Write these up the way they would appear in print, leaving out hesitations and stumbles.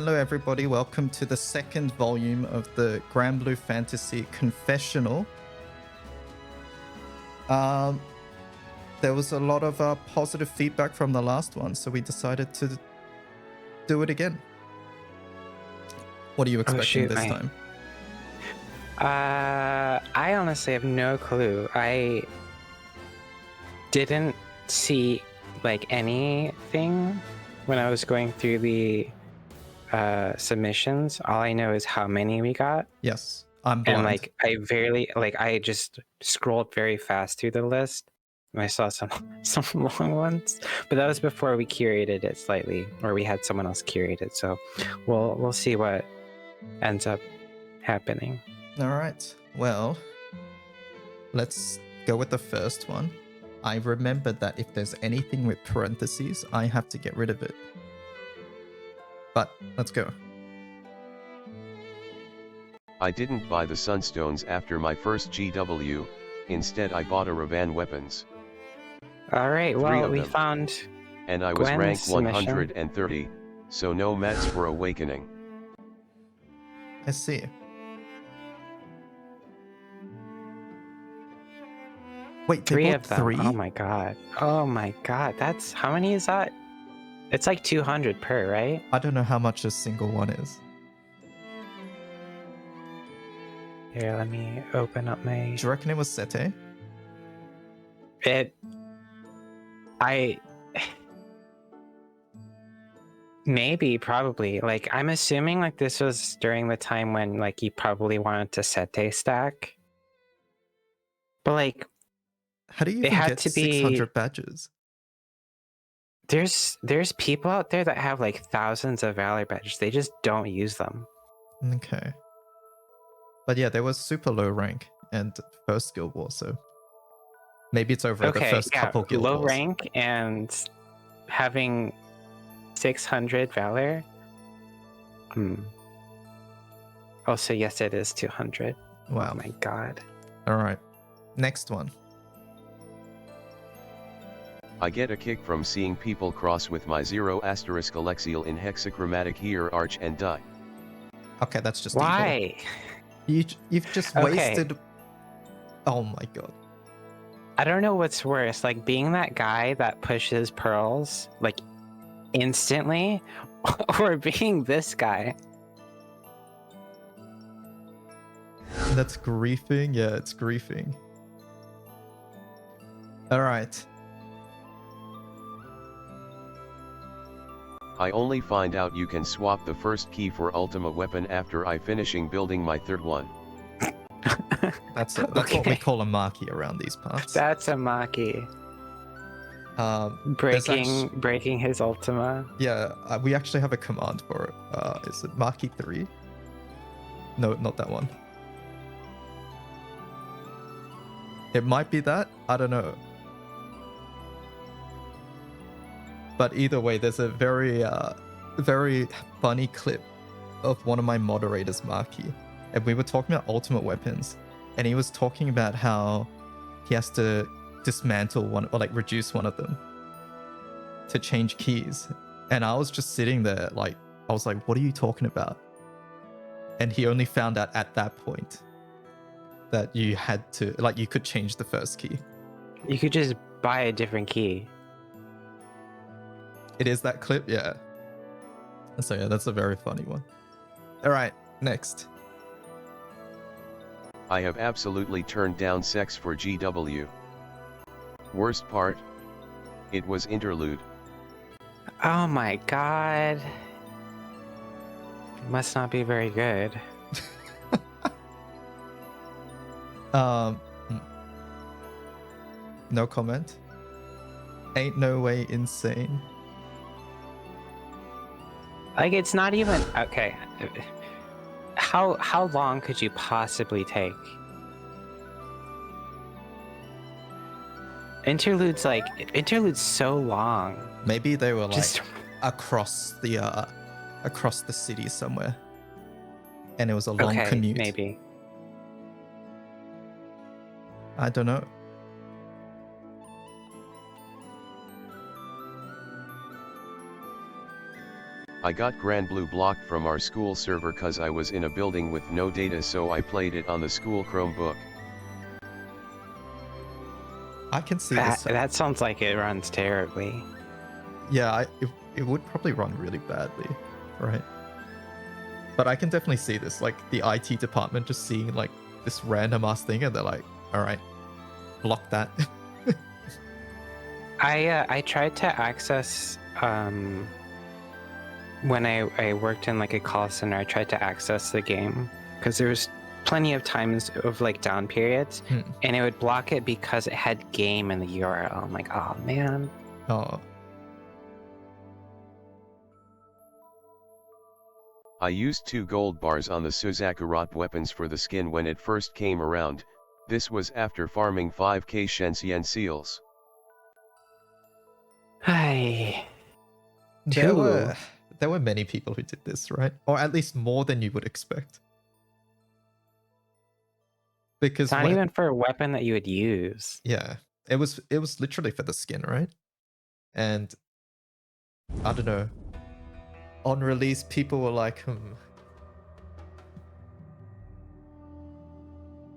Hello everybody, welcome to the second volume of the Grand Blue Fantasy Confessional. There was a lot of positive feedback from the last one, so we decided to do it again. What are you expecting this time? I honestly have no clue. I didn't see like anything when I was going through the submissions. All I know is how many we got. Yes, I'm blind. And I just scrolled very fast through the list and I saw some long ones, but that was before we curated it slightly, or we had someone else curate it. So we'll see what ends up happening. All right, well, let's go with the first one. I remembered that if there's anything with parentheses, I have to get rid of it. But let's go. I didn't buy the Sunstones after my first GW, instead I bought a Ravan weapons. Alright, well, we found and I was Gwen's ranked submission. 130, so no mats for Awakening. I see. Wait, they 3 bought of them. 3? Oh my god. Oh my god. That's, how many is that? It's like 200 per, right? I don't know how much a single one is. Here, let me open up my... Do you reckon it was Sete? Maybe, probably. Like, I'm assuming like this was during the time when like you probably wanted to Sete stack. But like... How do you even get 600 badges? There's people out there that have like thousands of Valor badges. They just don't use them. Okay. But yeah, there was super low rank and first Guild War, so maybe it's over the first couple Guild Wars. Low rank and having 600 Valor. Also, yes, it is 200. Wow. Oh my god. All right. Next one. I get a kick from seeing people cross with my 0 asterisk Alexiel in hexachromatic here arch and die. Okay, that's just why? Evil. You've just wasted... Oh my god. I don't know what's worse, like being that guy that pushes pearls like instantly, or being this guy. That's griefing? Yeah, it's griefing. Alright. I only find out you can swap the first key for Ultima weapon after I finishing building my third one. That's what we call a Maki around these parts. That's a Maki. Breaking his Ultima. Yeah, we actually have a command for it. Is it Maki 3? No, not that one. It might be that. I don't know. But either way, there's a very funny clip of one of my moderators, Maki. And we were talking about ultimate weapons. And he was talking about how he has to dismantle one, or like reduce one of them to change keys. And I was just sitting there like, I was like, what are you talking about? And he only found out at that point that you had to, like, you could change the first key. You could just buy a different key. It is that clip, yeah. So yeah, that's a very funny one. All right, next. I have absolutely turned down sex for GW. Worst part? It was interlude. Oh my god. Must not be very good. No comment. Ain't no way insane. Like, it's not even okay. How long could you possibly take? Interlude's so long. Maybe they were like across the city somewhere, and it was a long commute. Maybe. I don't know. I got Grand Blue blocked from our school server cause I was in a building with no data, so I played it on the school Chromebook. I can see this. That sounds like it runs terribly. Yeah, it would probably run really badly, right? But I can definitely see this, like the IT department just seeing like this random ass thing, and they're like, "All right, block that." I tried to access when I worked in like a call center. I tried to access the game because there was plenty of times of like down periods, and it would block it because it had game in the URL. I'm like, oh man. Oh. I used 2 gold bars on the Suzakurat weapons for the skin when it first came around. This was after farming 5k Shenxian seals. Hi. There were many people who did this, right? Or at least more than you would expect. Because It's not even for a weapon that you would use. Yeah, it was literally for the skin, right? And I don't know. On release, people were like,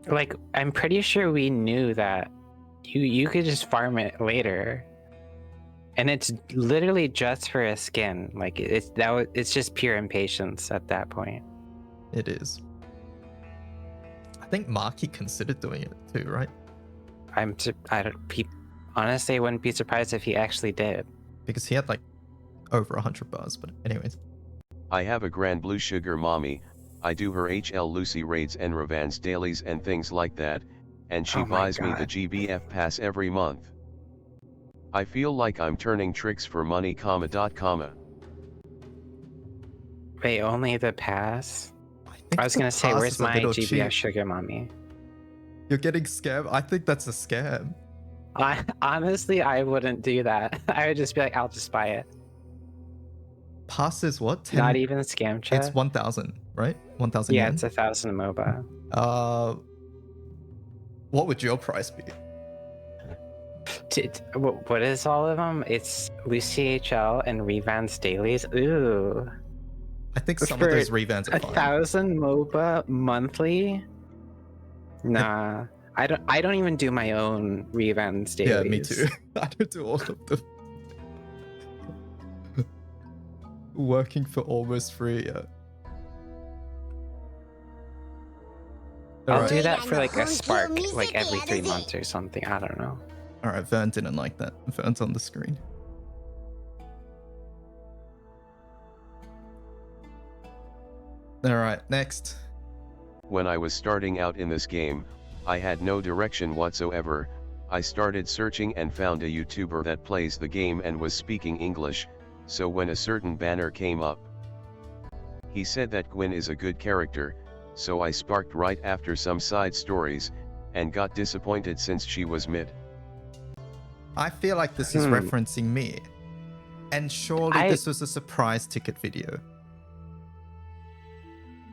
Like, I'm pretty sure we knew that you could just farm it later, and it's literally just for a skin. Like it's just pure impatience at that point. It is. I think Marky considered doing it too, right? Honestly, I wouldn't be surprised if he actually did. Because he had like over 100 bars, but anyways. I have a Grand Blue Sugar Mommy. I do her HL Lucy raids and Ravans dailies and things like that, and she buys me the GBF pass every month. I feel like I'm turning tricks for money, comma. Wait, only the pass? I was gonna say, where's my GBF cheap. Sugar Mommy? You're getting scammed? I think that's a scam. Honestly, I wouldn't do that. I would just be like, I'll just buy it. Pass is what? 10? Not even scam chat? It's 1,000, right? 1,000 Yeah, yen? it's 1,000 MOBA. What would your price be? What is all of them? It's Lucy HL and Revans dailies. Ooh. I think some of those revans are fine. 1,000 MOBA monthly? Nah. I don't even do my own Revans dailies. Yeah, me too. I don't do all of them. Working for almost free, yeah. I'll do that for like a spark, like every 3 months or something. I don't know. Alright, Vern didn't like that. Vern's on the screen. Alright, next. When I was starting out in this game, I had no direction whatsoever. I started searching and found a YouTuber that plays the game and was speaking English, so when a certain banner came up, he said that Gwen is a good character, so I sparked right after some side stories, and got disappointed since she was mid. I feel like this is referencing me. And surely this was a surprise ticket video.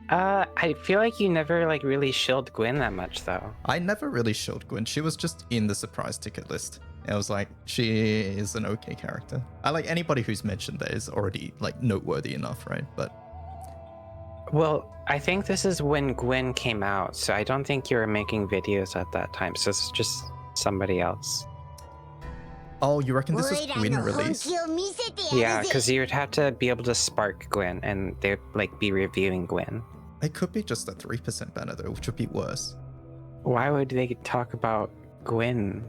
I feel like you never like really shilled Gwen that much though. I never really shilled Gwen. She was just in the surprise ticket list. I was like, she is an okay character. I like anybody who's mentioned that is already like noteworthy enough, right? But well, I think this is when Gwen came out, so I don't think you were making videos at that time. So it's just somebody else. Oh, you reckon this is Gwen release? Yeah, because you would have to be able to spark Gwen, and they'd like be reviewing Gwen. It could be just a 3% banner though, which would be worse. Why would they talk about Gwen?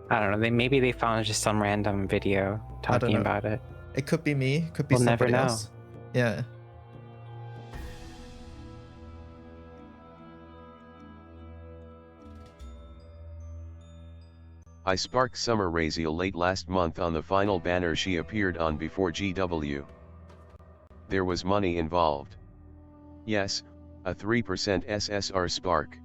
I don't know. Maybe they found just some random video talking about it. It could be me. Could be somebody else. Yeah. I sparked Summer Raziel late last month on the final banner she appeared on before GW. There was money involved. Yes, a 3% SSR spark.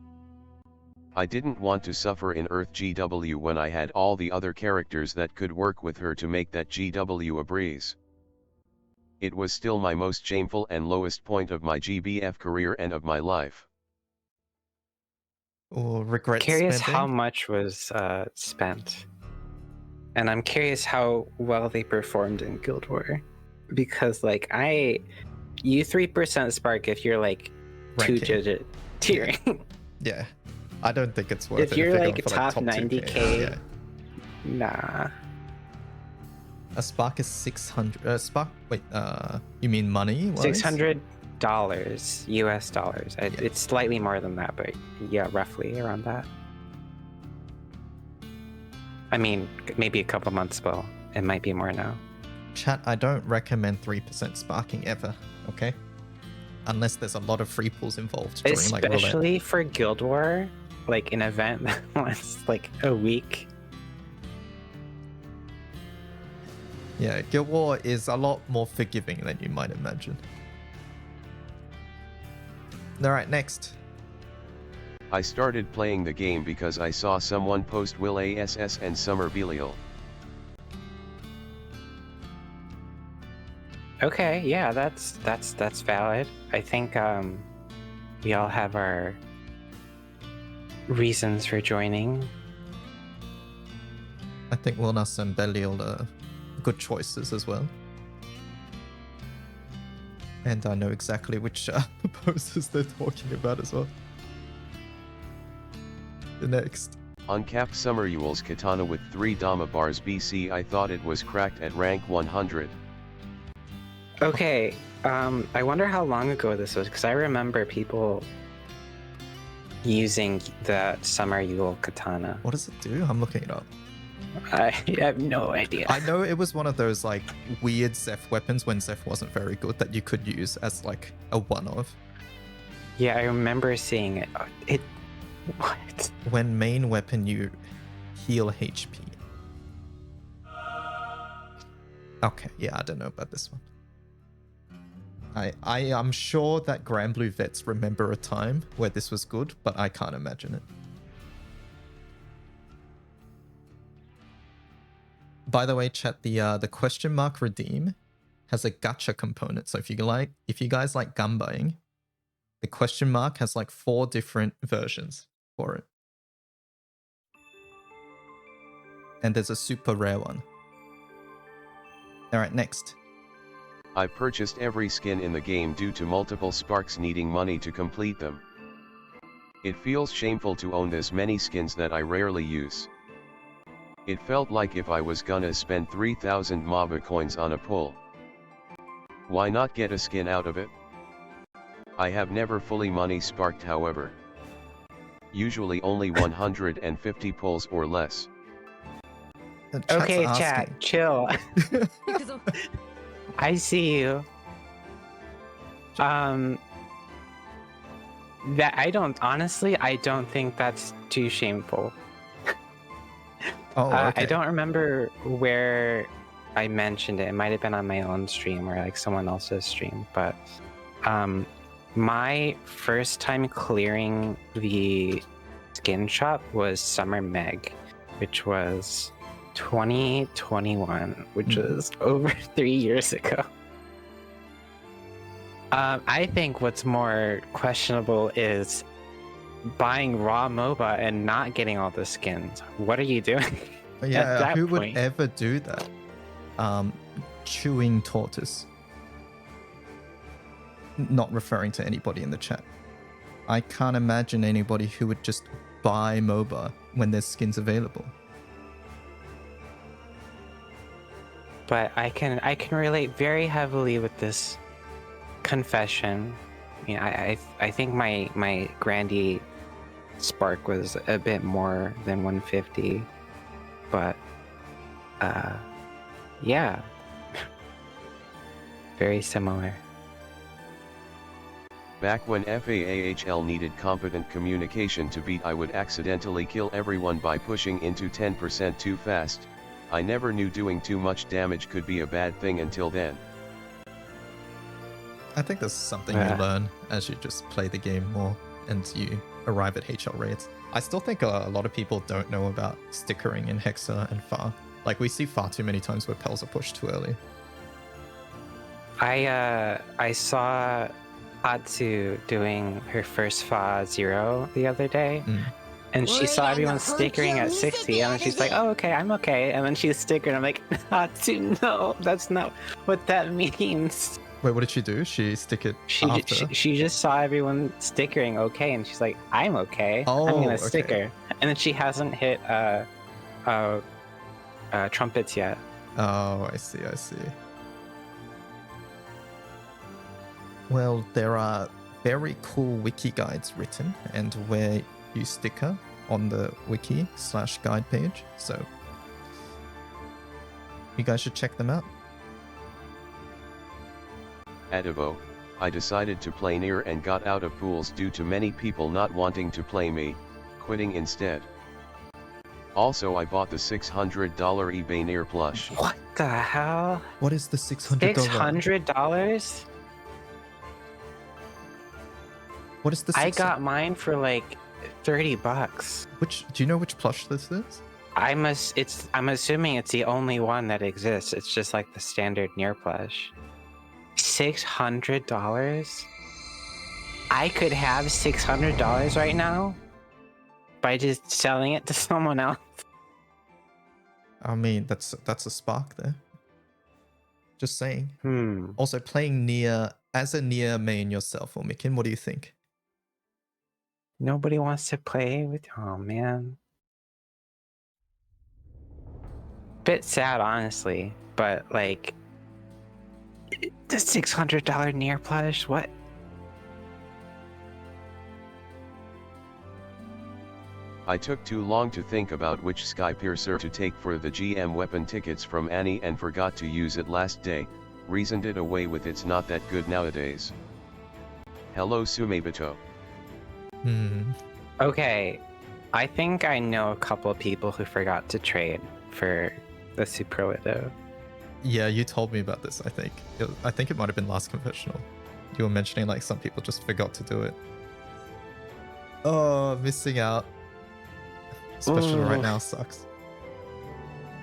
I didn't want to suffer in Earth GW when I had all the other characters that could work with her to make that GW a breeze. It was still my most shameful and lowest point of my GBF career and of my life. Or regret curious spending? How much was spent, and I'm curious how well they performed in Guild War. because like you 3% spark if you're like Ranking. 2-digit tiering. Yeah. I don't think it's worth If it you're they're like going for, top 2K. 90k, Yeah. nah. A spark is 600. Spark. Wait. You mean money? $600 US dollars. Yeah. It's slightly more than that, but yeah, roughly around that. I mean, maybe a couple months ago. It might be more now. Chat. I don't recommend 3% sparking ever. Okay. Unless there's a lot of free pools involved during like roulette. Especially for Guild War, like an event that lasts like a week. Yeah, Guild War is a lot more forgiving than you might imagine. Alright, next. I started playing the game because I saw someone post Will ASS and Summer Belial. Okay, yeah, that's valid. I think we all have our reasons for joining. I think Wilnas and Belial are good choices as well. And I know exactly which posters they're talking about as well. The next. Uncapped Summer Yule's katana with 3 Dama bars BC. I thought it was cracked at rank 100. Okay, I wonder how long ago this was, because I remember people using the Summer Yule katana. What does it do? I'm looking it up. I have no idea. I know it was one of those like weird Zeph weapons when Zeph wasn't very good that you could use as like a one-off. Yeah, I remember seeing it. What? When main weapon you heal HP. Okay, yeah, I don't know about this one. I am sure that Grand Blue vets remember a time where this was good, but I can't imagine it. By the way, chat, the question mark redeem has a gacha component. So if you guys like gun buying, the question mark has like 4 different versions for it. And there's a super rare one. All right, next. I purchased every skin in the game due to multiple sparks needing money to complete them. It feels shameful to own this many skins that I rarely use. It felt like if I was gonna spend 3,000 MABA coins on a pull, why not get a skin out of it? I have never fully money sparked, however. Usually only 150 pulls or less. Okay, chat, chill. I see you. That I don't think that's too shameful. Oh, okay. I don't remember where I mentioned it. It might have been on my own stream or like someone else's stream, but my first time clearing the skin shop was Summer Meg, which was 2021, which was over 3 years ago. I think what's more questionable is buying raw MOBA and not getting all the skins. What are you doing? Yeah, who would ever do that? Chewing tortoise. Not referring to anybody in the chat. I can't imagine anybody who would just buy MOBA when there's skins available. But I can relate very heavily with this confession. I mean, I think my Grandy spark was a bit more than 150, but yeah, very similar. Back when FAAHL needed competent communication to beat, I would accidentally kill everyone by pushing into 10% too fast. I never knew doing too much damage could be a bad thing until then. I think there's something you learn as you just play the game more and you arrive at HL rates. I still think a lot of people don't know about stickering in Hexa and FAR. Like, we see far too many times where Pels are pushed too early. I saw Atsu doing her first FA 0 the other day, And she saw everyone stickering at 60, and then she's like, "Oh, okay, I'm okay." And then she's stickering. I'm like, no, that's not what that means. Wait, what did she do? She stick it after? She just saw everyone stickering okay, and she's like, "I'm okay. I'm gonna okay. sticker." And then she hasn't hit trumpets yet. Oh, I see. Well, there are very cool wiki guides written and where you sticker on the wiki/guide page. So you guys should check them out. At Evo, I decided to play Nier and got out of pools due to many people not wanting to play me, quitting instead. Also, I bought the $600 eBay Nier plush. What the hell? What is the $600? $600? What is the I got mine for like $30. Do you know which plush this is? I'm assuming it's the only one that exists. It's just like the standard Nier plush. $600? I could have $600 right now by just selling it to someone else. I mean, that's a spark there. Just saying. Hmm. Also, playing Nier as a Nier main yourself, or Mikin, what do you think? Nobody wants to play with. Oh man. Bit sad, honestly, but like the $600 Nier plush. What? I took too long to think about which Sky Piercer to take for the GM weapon tickets from Annie and forgot to use it last day, reasoned it away with it's not that good nowadays. Hello Sumebito. Okay, I think I know a couple of people who forgot to trade for the superlative. Yeah, you told me about this, I think. I think it might have been last confessional. You were mentioning like some people just forgot to do it. Oh, missing out. Especially right now sucks.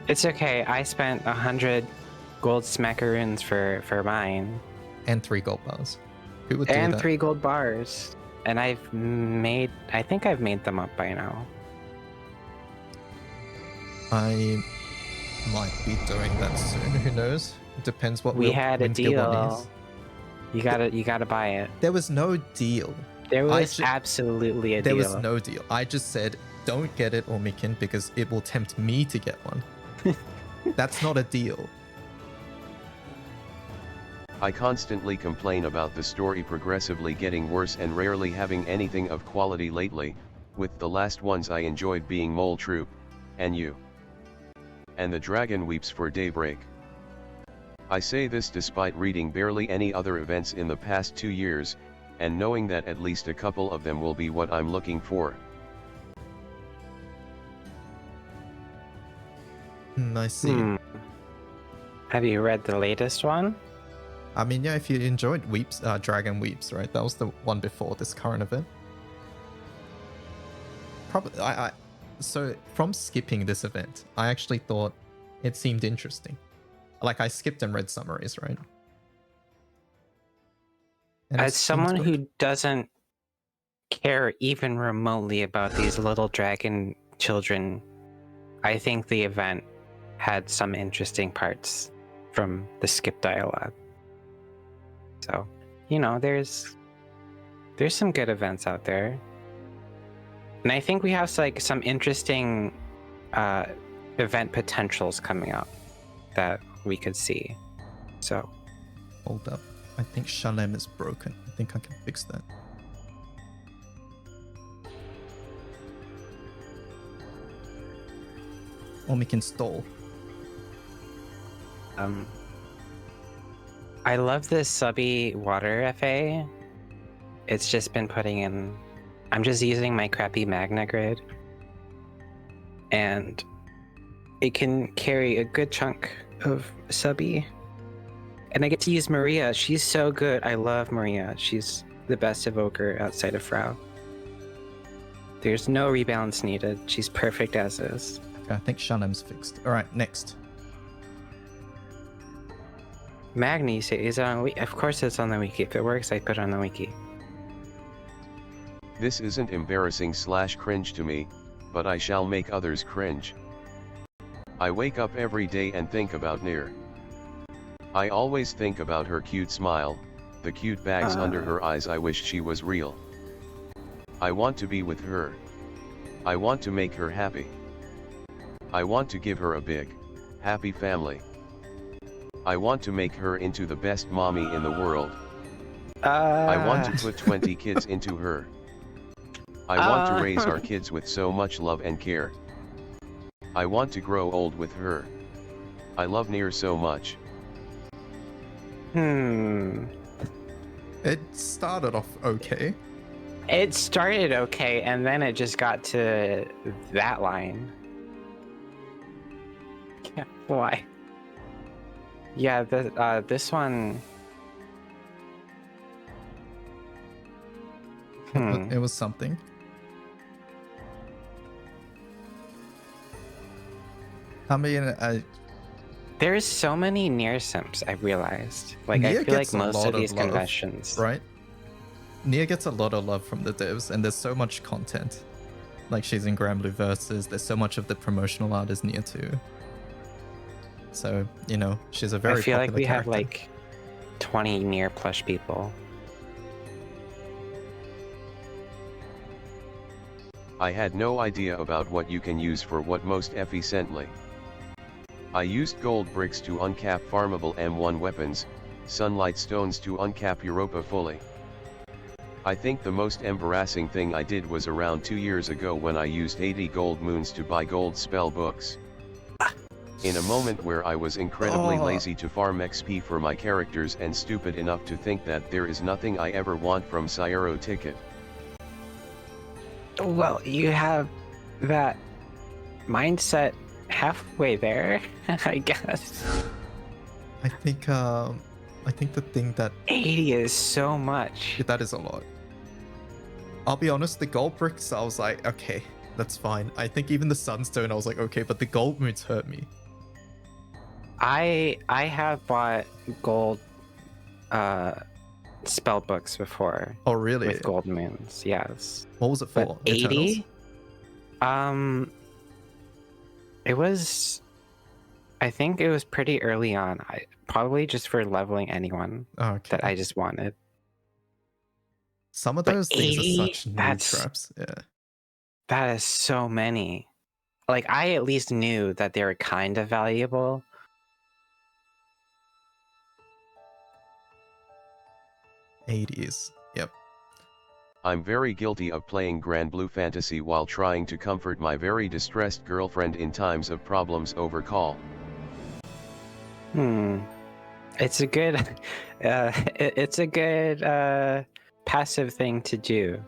It's okay. I spent 100 gold smackaroons for mine. And 3 gold bars. Who would do that? And 3 gold bars. And I think I've made them up by now. I might be doing that soon. Who knows? It depends what we had a deal. Is. You gotta buy it. There was no deal. There was absolutely a deal. There was no deal. I just said, don't get it, Ormikin, because it will tempt me to get one. That's not a deal. I constantly complain about the story progressively getting worse and rarely having anything of quality lately, with the last ones I enjoyed being Mole Troop, and you. And the Dragon Weeps for Daybreak. I say this despite reading barely any other events in the past 2 years, and knowing that at least a couple of them will be what I'm looking for. I see. Have you read the latest one? I mean, yeah, if you enjoyed Dragon Weeps, right? That was the one before this current event. Probably, so from skipping this event, I actually thought it seemed interesting. Like, I skipped and read summaries, right? And as someone who doesn't care even remotely about these little dragon children, I think the event had some interesting parts from the skip dialogue. So, you know, there's some good events out there. And I think we have like some interesting event potentials coming up that we could see. So, hold up. I think Shalem is broken. I think I can fix that. Or we can stall. I love this subby water FA. It's just been putting in... I'm just using my crappy Magna grid. And it can carry a good chunk of subby. And I get to use Maria. She's so good. I love Maria. She's the best evoker outside of Frau. There's no rebalance needed. She's perfect as is. I think Shalem's fixed. Alright, next. Magni, is it on wiki? Of course it's on the wiki. If it works, I put it on the wiki. This isn't embarrassing / cringe to me, but I shall make others cringe. I wake up every day and think about Nier. I always think about her cute smile, the cute bags under her eyes. I wish she was real. I want to be with her. I want to make her happy. I want to give her a big, happy family. I want to make her into the best mommy in the world. I want to put 20 kids into her. I want to raise our kids with so much love and care. I want to grow old with her. I love Nier so much. It started off okay. It started okay, and then it just got to that line. Yeah, why? Yeah, this one. It was something. I mean, There's so many Nier simps, I realized. Like, Nier I feel like gets a most lot of of these love, conventions. right? Nier gets a lot of love from the devs, and there's so much content. Like, she's in Grand Blue Versus, there's so much of the promotional art is Nier too. So, you know, she's a very I feel like popular we have character. like 20 Nier plush people. I had no idea about what you can use for what most efficiently. I used gold bricks to uncap farmable M1 weapons, sunlight stones to uncap Europa fully. I think the most embarrassing thing I did was around 2 years ago when I used 80 gold moons to buy gold spell books. In a moment where I was incredibly lazy to farm XP for my characters and stupid enough to think that there is nothing I ever want from Cyro ticket. Well, you have that mindset halfway there, I guess. I think the thing that 80 is so much. that is a lot. I'll be honest, the gold bricks, I was like, okay, that's fine. I think even the sunstone, I was like, okay, but the gold moons hurt me. I have bought gold spell books before. Oh, really? With gold moons, yes. What was it for? But 80? It was, I think it was pretty early on. Probably just for leveling anyone Okay. that I just wanted. Some of But those things 80? are such noob That's- traps. Yeah. That is so many. Like, I at least knew that they were kind of valuable. '80s. Yep. I'm very guilty of playing Grand Blue Fantasy while trying to comfort my very distressed girlfriend in times of problems over call. It's a good, it's a good passive thing to do.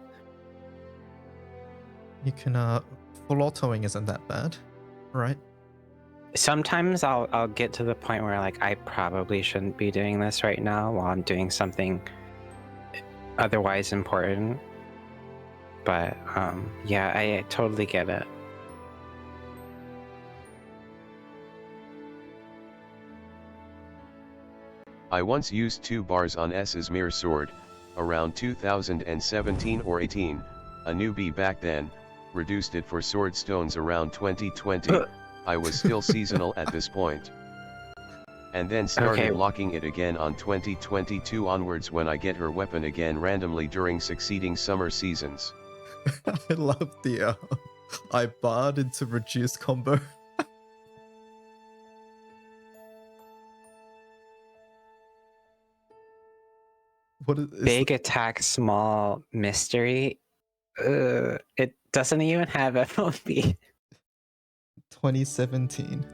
You can full autoing isn't that bad, right? Sometimes I'll get to the point where like I probably shouldn't be doing this right now while I'm doing something otherwise important. But yeah, I totally get it. I once used 2 bars on S's Mir sword, around 2017 or 18, a newbie back then, reduced it for sword stones around 2020, I was still seasonal at this point. And then started locking it again on 2022 onwards when I get her weapon again randomly during succeeding summer seasons. I love the I barred into reduced combo. What is Big attack, small mystery. It doesn't even have FOB. 2017?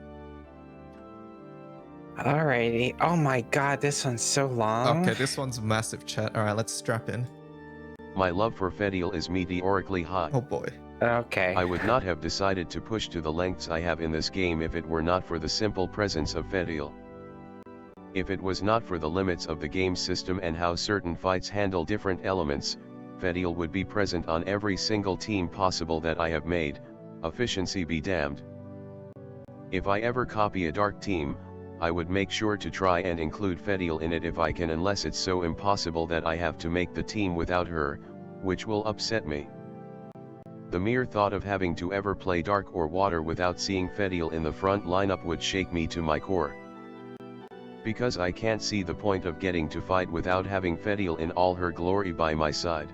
Alrighty. Oh my god, this one's so long. Okay, this one's massive, chat. All right, let's strap in. My love for Fediel is meteorically high. Oh boy. Okay. I would not have decided to push to the lengths I have in this game if it were not for the simple presence of Fediel. If it was not for the limits of the game system and how certain fights handle different elements, Fediel would be present on every single team possible that I have made, efficiency be damned. If I ever copy a dark team, I would make sure to try and include Fediel in it if I can, unless it's so impossible that I have to make the team without her, which will upset me. The mere thought of having to ever play Dark or Water without seeing Fediel in the front lineup would shake me to my core. Because I can't see the point of getting to fight without having Fediel in all her glory by my side.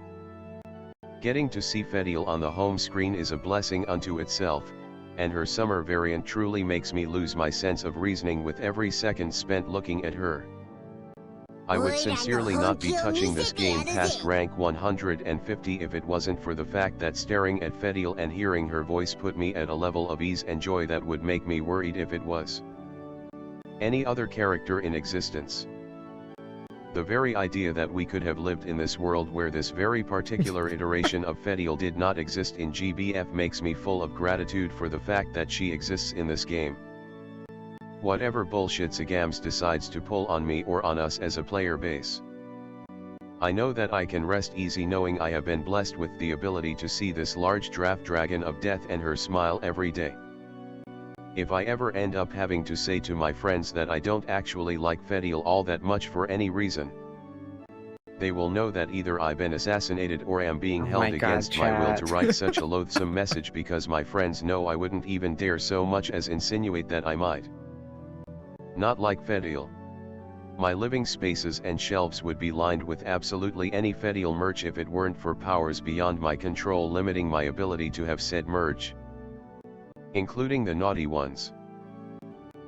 Getting to see Fediel on the home screen is a blessing unto itself, and her summer variant truly makes me lose my sense of reasoning with every second spent looking at her. I would sincerely not be touching this game past rank 150 if it wasn't for the fact that staring at Fediel and hearing her voice put me at a level of ease and joy that would make me worried if it was any other character in existence. The very idea that we could have lived in this world where this very particular iteration of Fediel did not exist in GBF makes me full of gratitude for the fact that she exists in this game. Whatever bullshit Sagams decides to pull on me or on us as a player base. I know that I can rest easy knowing I have been blessed with the ability to see this large draft dragon of death and her smile every day. If I ever end up having to say to my friends that I don't actually like Fediel all that much for any reason, they will know that either I've been assassinated or am being held against my will to write such a loathsome message, because my friends know I wouldn't even dare so much as insinuate that I might not like Fediel. My living spaces and shelves would be lined with absolutely any Fediel merch if it weren't for powers beyond my control limiting my ability to have said merch, including the naughty ones.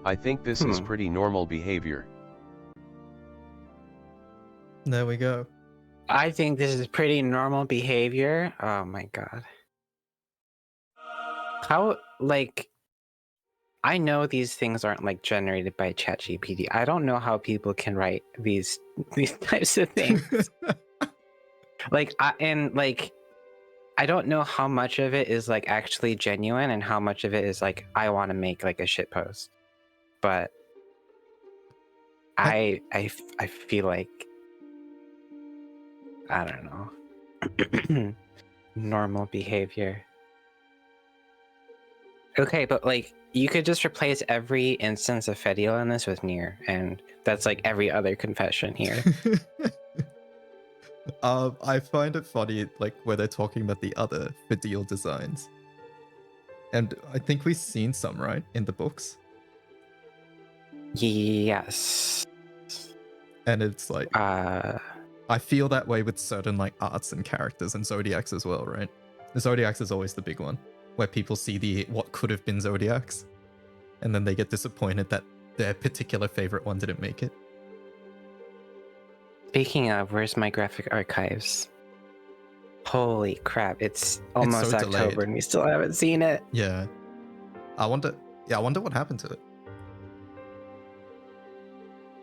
I think this is pretty normal behavior. There we go. I think this is pretty normal behavior. Oh my god. How, like, I know these things aren't like generated by ChatGPT. I don't know how people can write these types of things. I don't know how much of it is like actually genuine and how much of it is like I want to make like a shit post. But I feel like, I don't know. Normal behavior. Okay, but like you could just replace every instance of Fediel in this with Nier, and that's like every other confession here. I find it funny, like, where they're talking about the other Fediel designs. And I think we've seen some, right, in the books? Yes. And it's like, I feel that way with certain, like, arts and characters and Zodiacs as well, right? The Zodiacs is always the big one, where people see what could have been Zodiacs, and then they get disappointed that their particular favorite one didn't make it. Speaking of, where's my graphic archives? Holy crap, it's almost so October delayed. and we still haven't seen it. Yeah. I wonder what happened to it.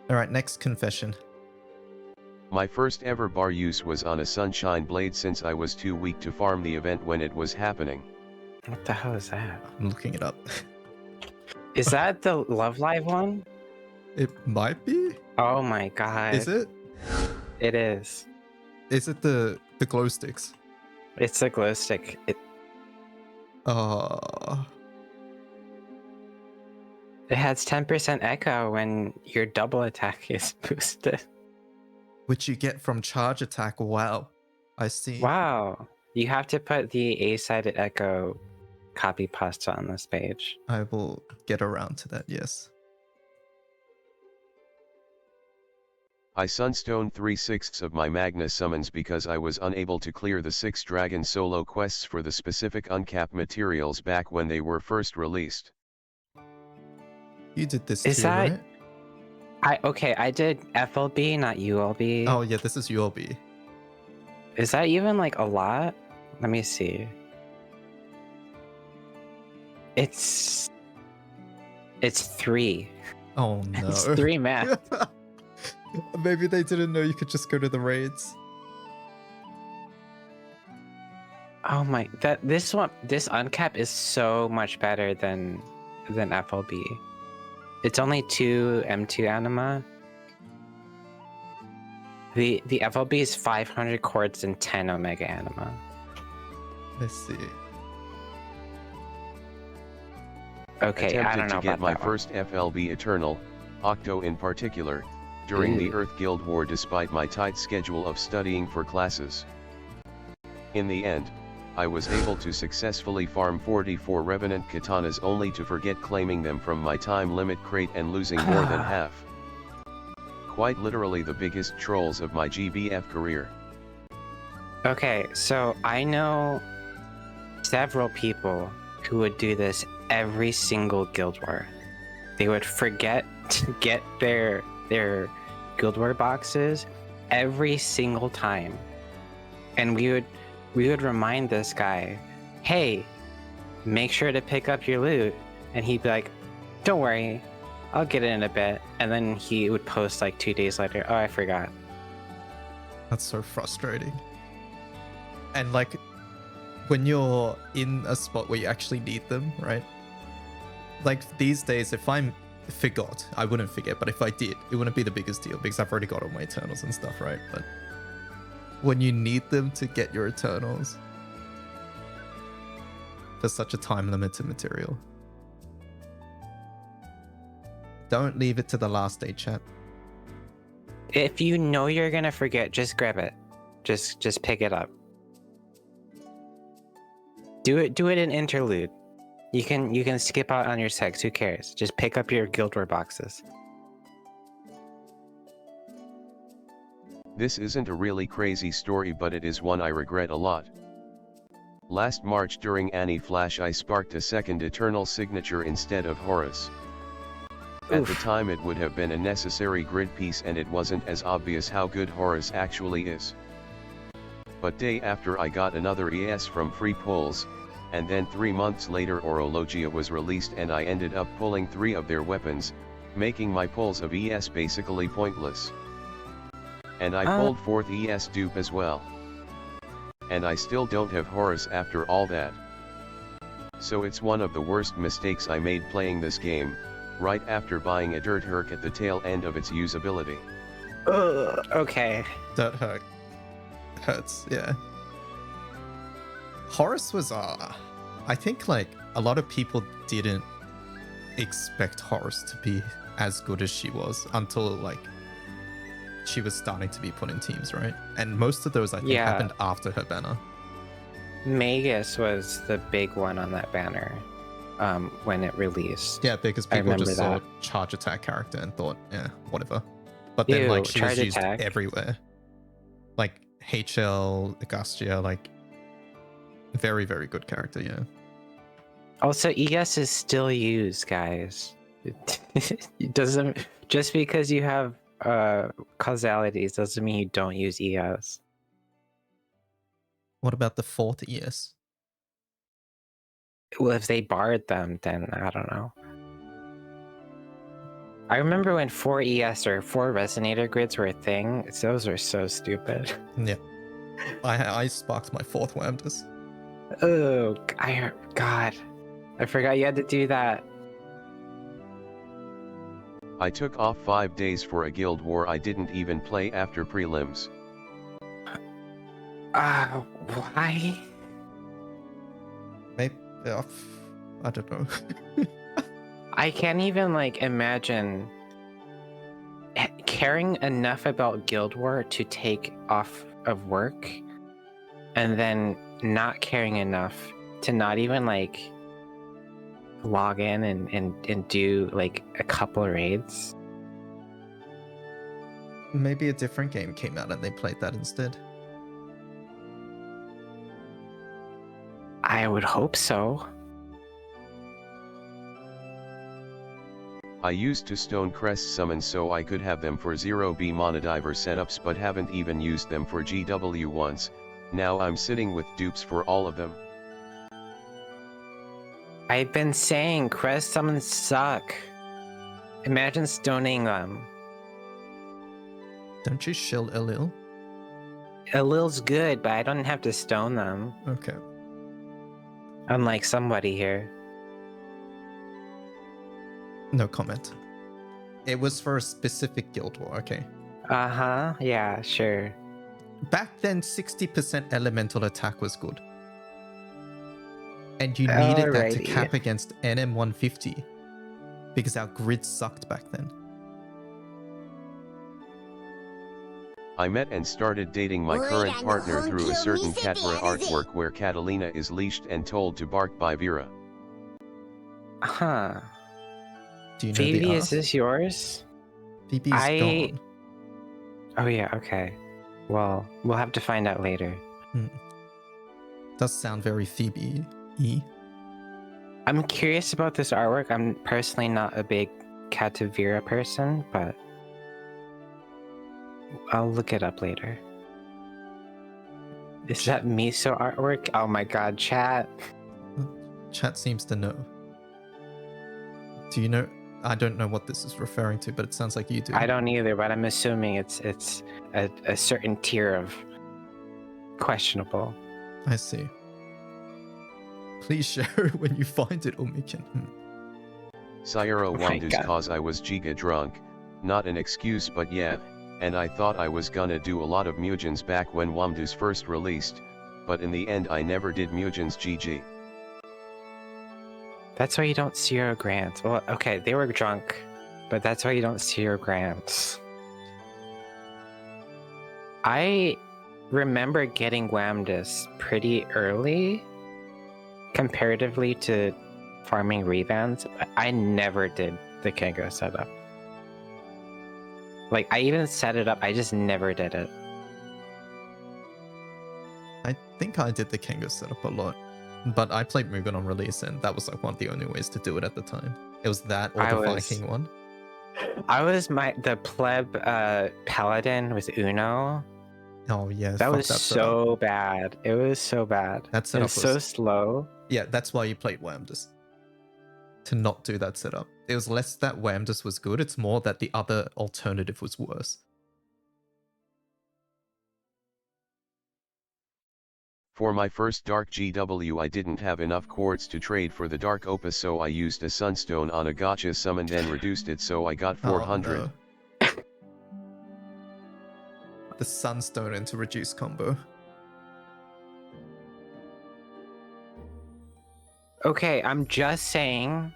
Alright, next confession. My first ever bar use was on a Sunshine Blade since I was too weak to farm the event when it was happening. What the hell is that? I'm looking it up. Is that the Love Live one? It might be? Oh my god. Is it? It is. Is it the glow sticks? It's a glow stick. It has 10% echo when your double attack is boosted. Which you get from charge attack. Wow. I see. Wow. You have to put the A-sided echo copy pasta on this page. I will get around to that, yes. I sunstoned 3/6 of my Magnus summons because I was unable to clear the 6 dragon solo quests for the specific uncapped materials back when they were first released. You did this Is too, that- right? I did FLB, not ULB. Oh yeah, this is ULB. Is that even like a lot? Let me see. It's 3. Oh no. It's 3 math. Maybe they didn't know you could just go to the raids. Oh my, this uncap is so much better than FLB. It's only 2 M2 anima. The FLB is 500 quartz and 10 omega anima. Let's see. Okay, I don't Attempted know to get about my that one. first FLB Eternal, Octo in particular, during the Earth Guild War despite my tight schedule of studying for classes. In the end, I was able to successfully farm 44 Revenant Katanas only to forget claiming them from my time limit crate and losing more than half. Quite literally the biggest trolls of my GBF career. Okay, so I know several people who would do this every single Guild War. They would forget to get their Guild War boxes every single time. And we would remind this guy, hey, make sure to pick up your loot. And he'd be like, don't worry, I'll get it in a bit. And then he would post like 2 days later, oh, I forgot. That's so frustrating. And like, when you're in a spot where you actually need them, right? Like these days, if I forgot, I wouldn't forget, but if I did, it wouldn't be the biggest deal because I've already got all my Eternals and stuff, right? But when you need them to get your Eternals, for such a time-limited material, don't leave it to the last day, chat. If you know you're gonna forget, just grab it. Just pick it up. Do it in interlude. You can skip out on your sex, who cares? Just pick up your Guild War boxes. This isn't a really crazy story, but it is one I regret a lot. Last March during Annie Flash I sparked a second Eternal signature instead of Horus. At the time it would have been a necessary grid piece and it wasn't as obvious how good Horus actually is. But day after I got another ES from free pulls, and then 3 months later Orologia was released and I ended up pulling 3 of their weapons, making my pulls of ES basically pointless. And I pulled 4th ES dupe as well. And I still don't have Horus after all that. So it's one of the worst mistakes I made playing this game, right after buying a Dirt Herc at the tail end of its usability. Okay. That hurts, yeah. Horus was, I think like a lot of people didn't expect Horus to be as good as she was until like she was starting to be put in teams, right? And most of those I think happened after her banner. Magus was the big one on that banner when it released. Yeah, because people just saw charge attack character and thought, yeah, whatever. But then like she was used everywhere. Like HL, Agustia, like very, very good character, yeah. Also, ES is still used, guys. It doesn't, just because you have causalities doesn't mean you don't use ES. What about the 4th ES? Well, if they barred them, then I don't know. I remember when 4 ES or 4 resonator grids were a thing. Those were so stupid. Yeah. I sparked my 4th Wamdas. Oh, God. I forgot you had to do that. I took off 5 days for a guild war I didn't even play after prelims. Why? Maybe, I don't know. I can't even like imagine caring enough about Guild War to take off of work and then not caring enough to not even like log in and do like a couple raids. Maybe a different game came out and they played that instead. I would hope so. I used to Stone Crest summon so I could have them for 0B Monodiver setups but haven't even used them for GW once. Now I'm sitting with dupes for all of them. I've been saying Crest summons suck. Imagine stoning them. Don't you shill Elil? Elil's good, but I don't have to stone them. Okay. Unlike somebody here. No comment. It was for a specific guild war, okay. Uh-huh, yeah, sure. Back then, 60% elemental attack was good. And you needed that to cap against NM 150. Because our grid sucked back then. I met and started dating my current partner through a certain Katara artwork where Catalina is leashed and told to bark by Vera. Huh. Do you know Phoebe, the is art? this yours? Phoebe's gone. Oh yeah, okay. Well, we'll have to find out later. Does sound very Phoebe-y. I'm curious about this artwork. I'm personally not a big Katavira person, but I'll look it up later. Is that Miso artwork? Oh my god, chat. Chat seems to know. Do you know? I don't know what this is referring to, but it sounds like you do. I don't either, but I'm assuming it's a certain tier of questionable. I see. Please share it when you find it, Omikin. Sayuro my Wamdu's God. cause I was giga drunk, not an excuse but yeah, and I thought I was gonna do a lot of Mugens back when Wamdu's first released, but in the end I never did Mugens GG. That's why you don't zero grants. Well, okay, they were drunk, but that's why you don't zero grants. I remember getting Wamdus pretty early, comparatively to farming revans. I never did the Kengo setup. Like, I even set it up, I just never did it. I think I did the Kengo setup a lot, but I played Mugen on release, and that was like one of the only ways to do it at the time. It was that or the Viking one. I was the pleb paladin with Uno. Oh yeah, That fuck was setup. so bad. It was so bad. That It setup was so slow. Yeah, that's why you played Wamdus. To not do that setup. It was less that Wamdus was good, it's more that the other alternative was worse. For my first Dark GW I didn't have enough quartz to trade for the Dark Opus, so I used a Sunstone on a gotcha summon, then reduced it so I got 400. Oh, no. The Sunstone into reduce combo. Okay, I'm just saying,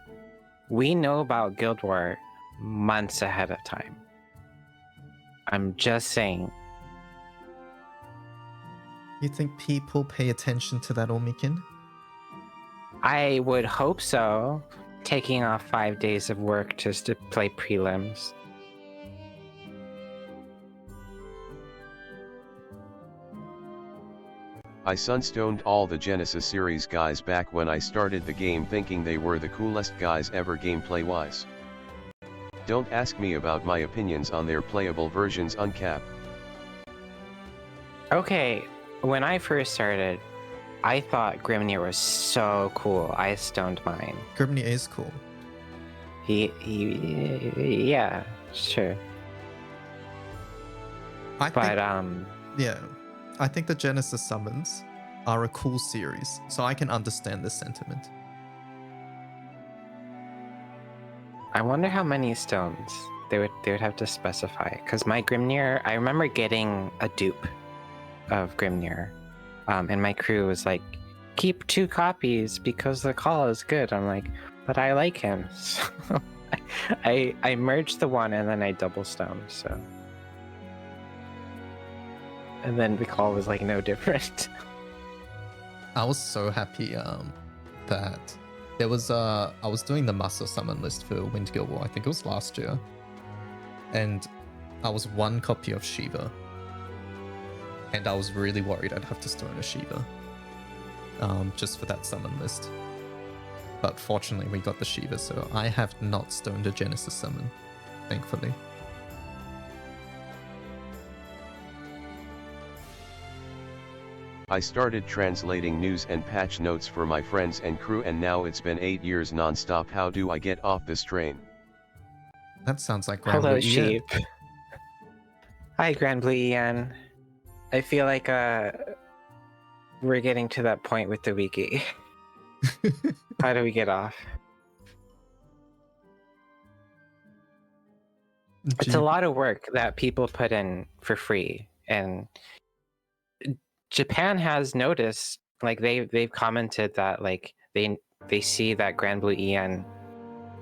we know about Guild War months ahead of time. I'm just saying. You think people pay attention to that, Omikin? I would hope so. Taking off 5 days of work just to play prelims. I sunstoned all the Genesis series guys back when I started the game, thinking they were the coolest guys ever gameplay wise. Don't ask me about my opinions on their playable versions uncap. Okay, when I first started, I thought Grimnir was so cool. I stoned mine. Grimnir is cool. Yeah, sure. Yeah, I think the Genesis summons are a cool series, so I can understand this sentiment. I wonder how many stones they would have to specify. Because my Grimnir, I remember getting a dupe of Grimnir, and my crew was like, "Keep 2 copies because the call is good." I'm like, "But I like him." So I merged the one and then I double stoned. So, and then the call was like no different. I was so happy that there was I was doing the Master Summon list for Wind Guild War, I think it was last year, and I was 1 copy of Shiva, and I was really worried I'd have to stone a Shiva just for that summon list, but fortunately we got the Shiva, so I have not stoned a Genesis summon, thankfully. I started translating news and patch notes for my friends and crew, and now it's been 8 years non-stop. How do I get off this train? That sounds like Hello, Grand Blue Ian. sheep. Hi, Grand Blue Ian. I feel like we're getting to that point with the wiki. How do we get off? It's a lot of work that people put in for free, and Japan has noticed, like they've commented that like they see that Grand Blue Ian,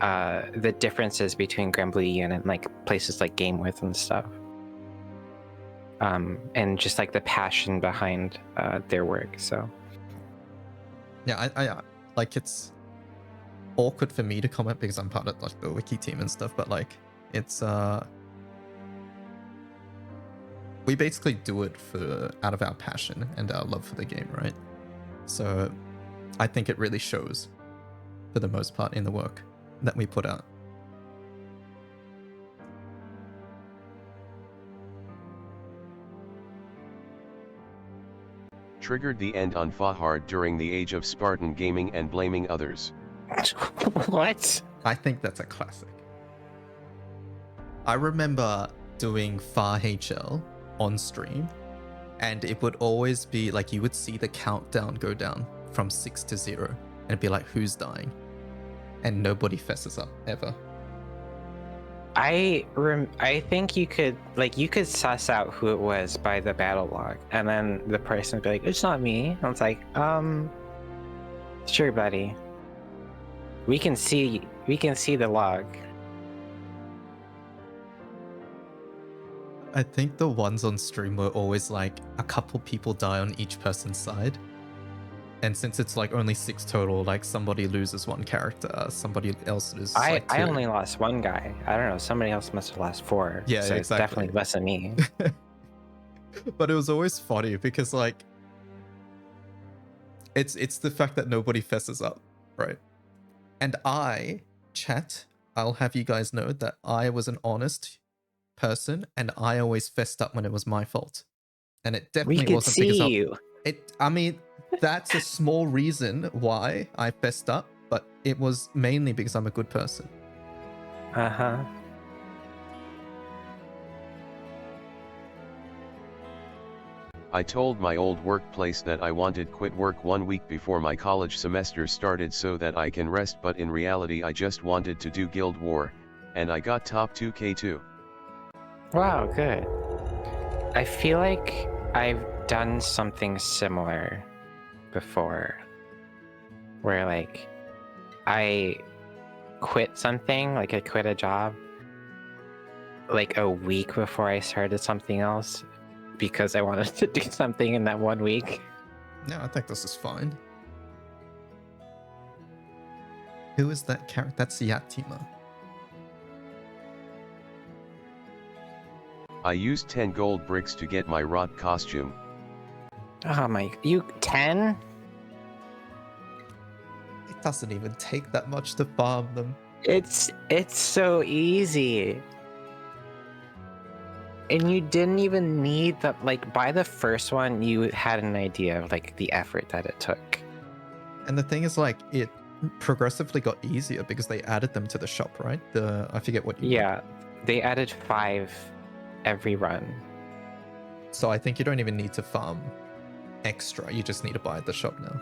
the differences between Grand Blue Ian and like places like Game With and stuff. and just like the passion behind their work. So Yeah, I like, it's awkward for me to comment because I'm part of like the wiki team and stuff, but like it's we basically do it out of our passion and our love for the game, right? So I think it really shows for the most part in the work that we put out. Triggered the end on Fahard during the age of Spartan gaming and blaming others. what? I think that's a classic. I remember doing Far HL on stream, and it would always be like you would see the countdown go down from 6 to 0, and it'd be like, who's dying? And nobody fesses up ever. I think you could suss out who it was by the battle log, and then the person would be like, "It's not me." And it's like, sure, buddy. We can see the log. I think the ones on stream were always like a couple people die on each person's side. And since it's like only 6 total, like somebody loses 1 character, somebody else loses like 2. I only lost 1 guy. I don't know. Somebody else must have lost 4. Yeah, so exactly. It's definitely less than me. But it was always funny because like it's the fact that nobody fesses up, right? And I'll have you guys know that I was an honest person and I always fessed up when it was my fault. And it definitely wasn't because you. I mean, that's a small reason why I fessed up, but it was mainly because I'm a good person. Uh-huh. I told my old workplace that I wanted quit work 1 week before my college semester started so that I can rest, but in reality I just wanted to do Guild War, and I got top 2k too. Wow, good. I feel like I've done something similar before, where like I quit something, like I quit a job like a week before I started something else because I wanted to do something in that 1 week. No, I think this is fine. Who is that character? That's Yatima. I used 10 gold bricks to get my rot costume. Oh my, you 10? It doesn't even take that much to farm them. It's so easy. And you didn't even need that, like by the first one you had an idea of like the effort that it took. And the thing is, like, it progressively got easier because they added them to the shop, right? I forget what you Yeah, they added 5 every run. So I think you don't even need to farm extra, you just need to buy at the shop now.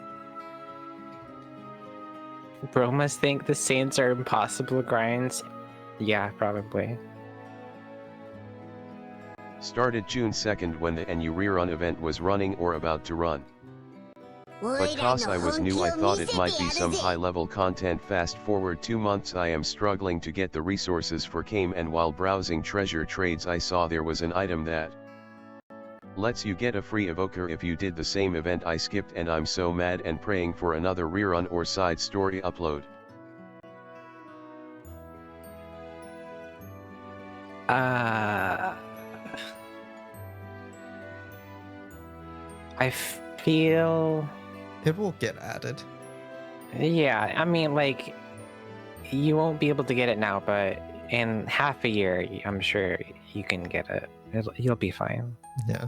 Bro must think the Saints are impossible grinds. Yeah, probably. Started June 2nd when the NU rerun event was running or about to run. But cause I was new, I thought it might be some high-level content. Fast forward 2 months, I am struggling to get the resources for Kame, and while browsing treasure trades I saw there was an item that lets you get a free evoker if you did the same event. I skipped, and I'm so mad and praying for another rerun or side story upload. I feel... It will get added. Yeah, I mean, like, you won't be able to get it now, but in half a year, I'm sure you can get it. You'll be fine. Yeah.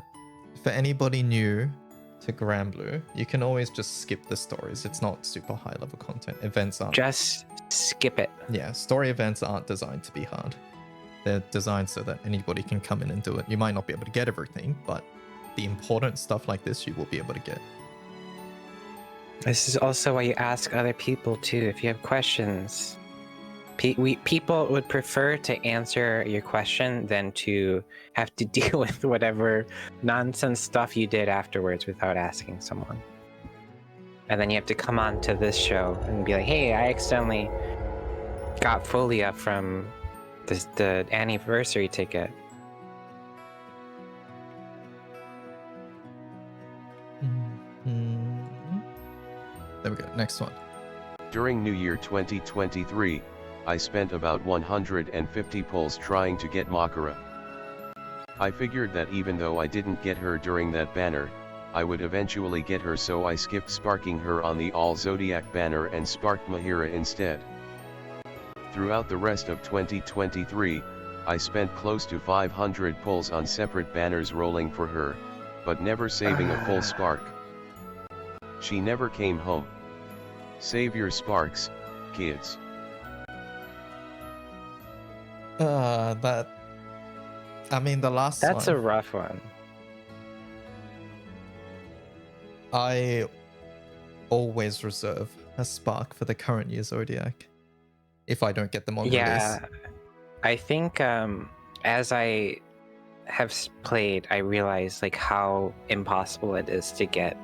For anybody new to Granblue, you can always just skip the stories. It's not super high level content. Events aren't. Just skip it. Yeah, story events aren't designed to be hard. They're designed so that anybody can come in and do it. You might not be able to get everything, but the important stuff like this you will be able to get. This is also why you ask other people too if you have questions. People would prefer to answer your question than to have to deal with whatever nonsense stuff you did afterwards without asking someone. And then you have to come on to this show and be like, hey, I accidentally got Folia from the anniversary ticket. There we go. Next one. During New Year 2023, I spent about 150 pulls trying to get Makara. I figured that even though I didn't get her during that banner, I would eventually get her, so I skipped sparking her on the All Zodiac banner and sparked Mahira instead. Throughout the rest of 2023, I spent close to 500 pulls on separate banners rolling for her, but never saving a full spark. She never came home. Save your sparks, kids. I mean, the last That's one. a rough one. I always reserve a spark for the current year Zodiac if I don't get them on Yeah, release. I think as I have played, I realize like how impossible it is to get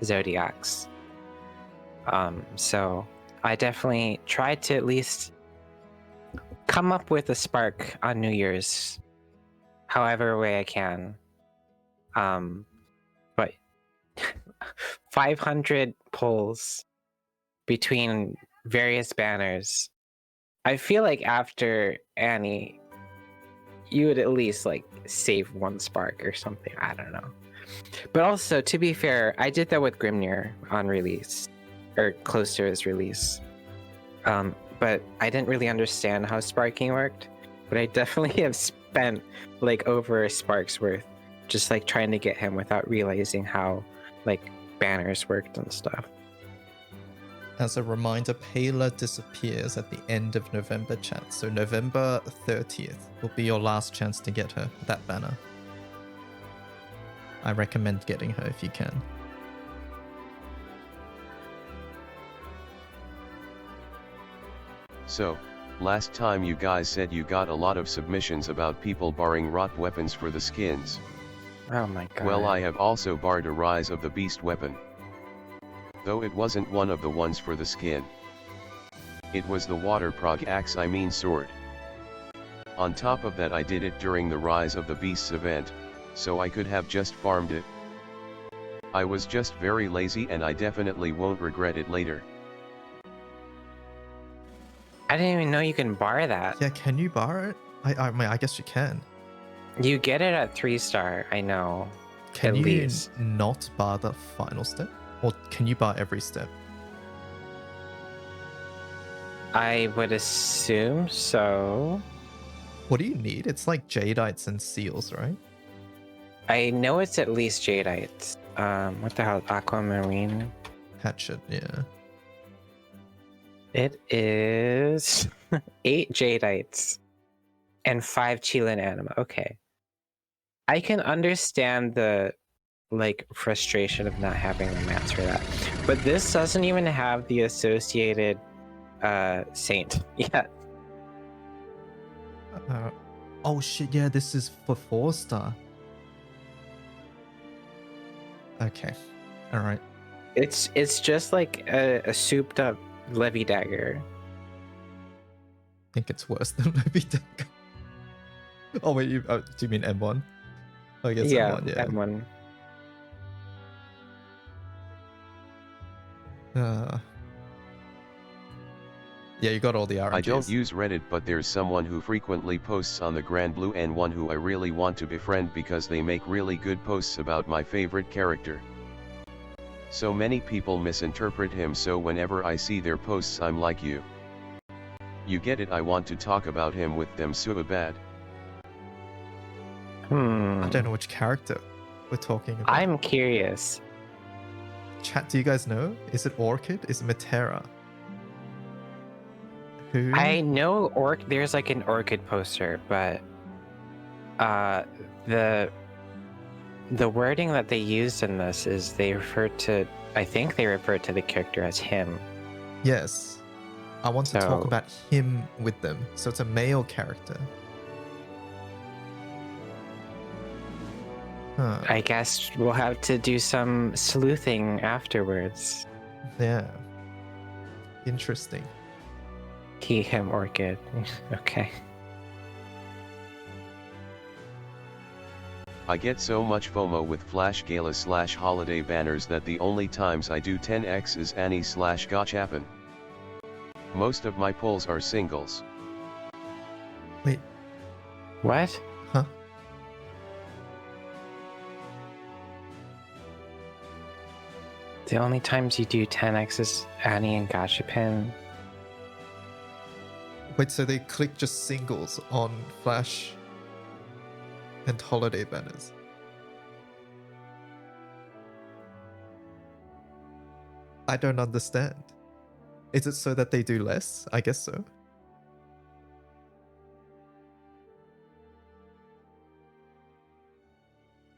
Zodiacs. So I definitely try to at least come up with a spark on New Year's, however way I can. But 500 pulls between various banners. I feel like after Annie, you would at least like save one spark or something. I don't know. But also, to be fair, I did that with Grimnir on release, or close to his release. But I didn't really understand how sparking worked. But I definitely have spent like over a spark's worth just like trying to get him without realizing how like banners worked and stuff. As a reminder, Payla disappears at the end of November, chat. So November 30th will be your last chance to get her, that banner. I recommend getting her if you can. So, last time you guys said you got a lot of submissions about people barring rot weapons for the skins. Oh my god. Well, I have also barred a Rise of the Beast weapon. Though it wasn't one of the ones for the skin. It was the water prog axe, I mean sword. On top of that, I did it during the Rise of the Beasts event, so I could have just farmed it. I was just very lazy and I definitely won't regret it later. I didn't even know you can bar that. Yeah, can you bar it? I mean, I guess you can. You get it at 3-star, I know. Can At you least. not bar the final step? Or can you bar every step? I would assume so. What do you need? It's like Jadeites and seals, right? I know it's at least Jadeites. What the hell? Aquamarine? Hatchet, yeah. It is 8 Jadeites and 5 Chilean anima. Okay. I can understand the like frustration of not having the mats for that. But this doesn't even have the associated saint yet. Oh shit, yeah, this is for 4-star. Okay, alright. It's just like a souped up Levy dagger. I think it's worse than Levy Dagger. Oh wait, do you mean M1? I guess Yeah, M1, yeah. that one. Yeah, you got all the RNGs. I don't use Reddit, but there's someone who frequently posts on the Grand Blue and one who I really want to befriend because they make really good posts about my favorite character. So many people misinterpret him, so whenever I see their posts I'm like, you get it, I want to talk about him with them so bad. I don't know which character we're talking about. I'm curious. Chat, do you guys know? Is it Orchid? Is it Matera? Who? I know there's like an Orchid poster, but the wording that they used in this is I think they refer to the character as him. Yes. I want to talk about him with them. So it's a male character. Huh. I guess we'll have to do some sleuthing afterwards. Yeah. Interesting. He, him, Orchid. Okay. I get so much FOMO with Flash Gala / holiday banners that the only times I do 10x is Annie / Gachapon. Most of my pulls are singles. Wait, What? huh? The only times you do 10x is Annie and Gachapon. Wait, so they click just singles on Flash and holiday banners? I don't understand. Is it so that they do less? I guess so.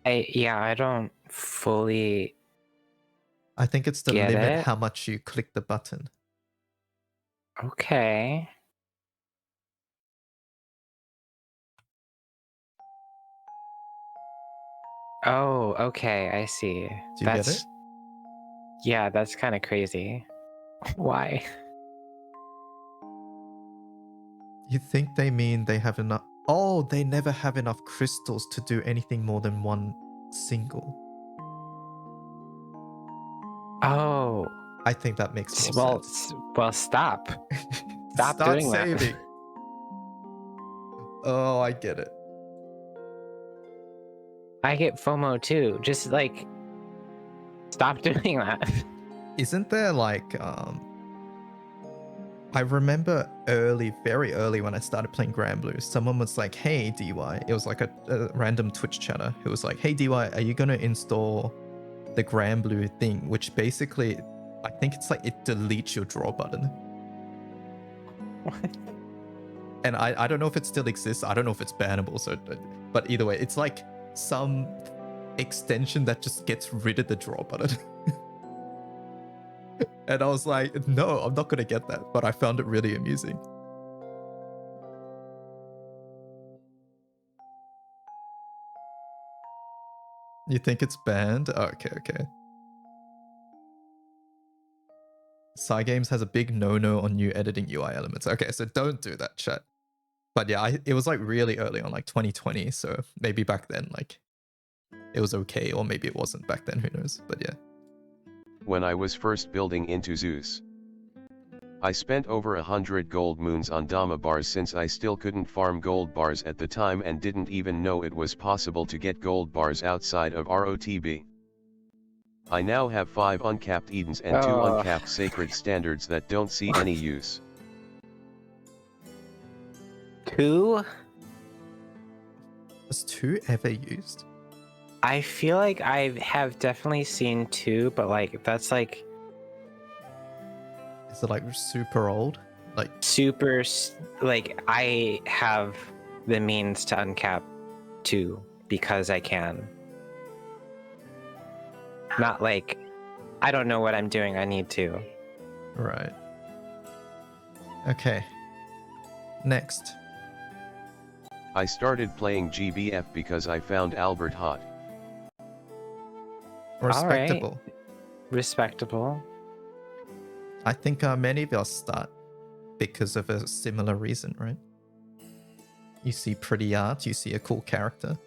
I don't fully I think it's the get limit it. how much you click the button. Okay. Oh, okay, I see. Do you get it? Yeah, that's kind of crazy. Why? You think they mean they have enough? Oh, they never have enough crystals to do anything more than one single. Oh, I think that makes more well, sense. well, stop. Stop Start doing that. saving. Oh, I get it. I get FOMO too. Just like, stop doing that. Isn't there like I remember very early when I started playing Grand Blue, someone was like, hey DY, it was like a random Twitch chatter who was like, hey DY, are you gonna install the Grand Blue thing? Which basically, I think it's like it deletes your draw button. What? And I don't know if it still exists. I don't know if it's bannable. So, but either way, it's like some extension that just gets rid of the draw button. And I was like, no, I'm not gonna get that. But I found it really amusing. You think it's banned? Oh, okay. Cygames has a big no-no on new editing UI elements. Okay, so don't do that, chat. But yeah, it was like really early on, like 2020. So maybe back then, like it was okay, or maybe it wasn't back then. Who knows? But yeah. When I was first building into Zeus, I spent over 100 gold moons on Dama bars since I still couldn't farm gold bars at the time and didn't even know it was possible to get gold bars outside of ROTB. I now have 5 uncapped Edens and 2 uncapped Sacred Standards that don't see any use. 2? Was 2 ever used? I feel like I have definitely seen 2, but like that's like Is it like super old? Like super, like I have the means to uncap 2 because I can. Not like I don't know what I'm doing, I need to. right. Okay. Next. I started playing GBF because I found Albert hot. Respectable. Respectable. I think many of us start because of a similar reason, right? You see pretty art, you see a cool character.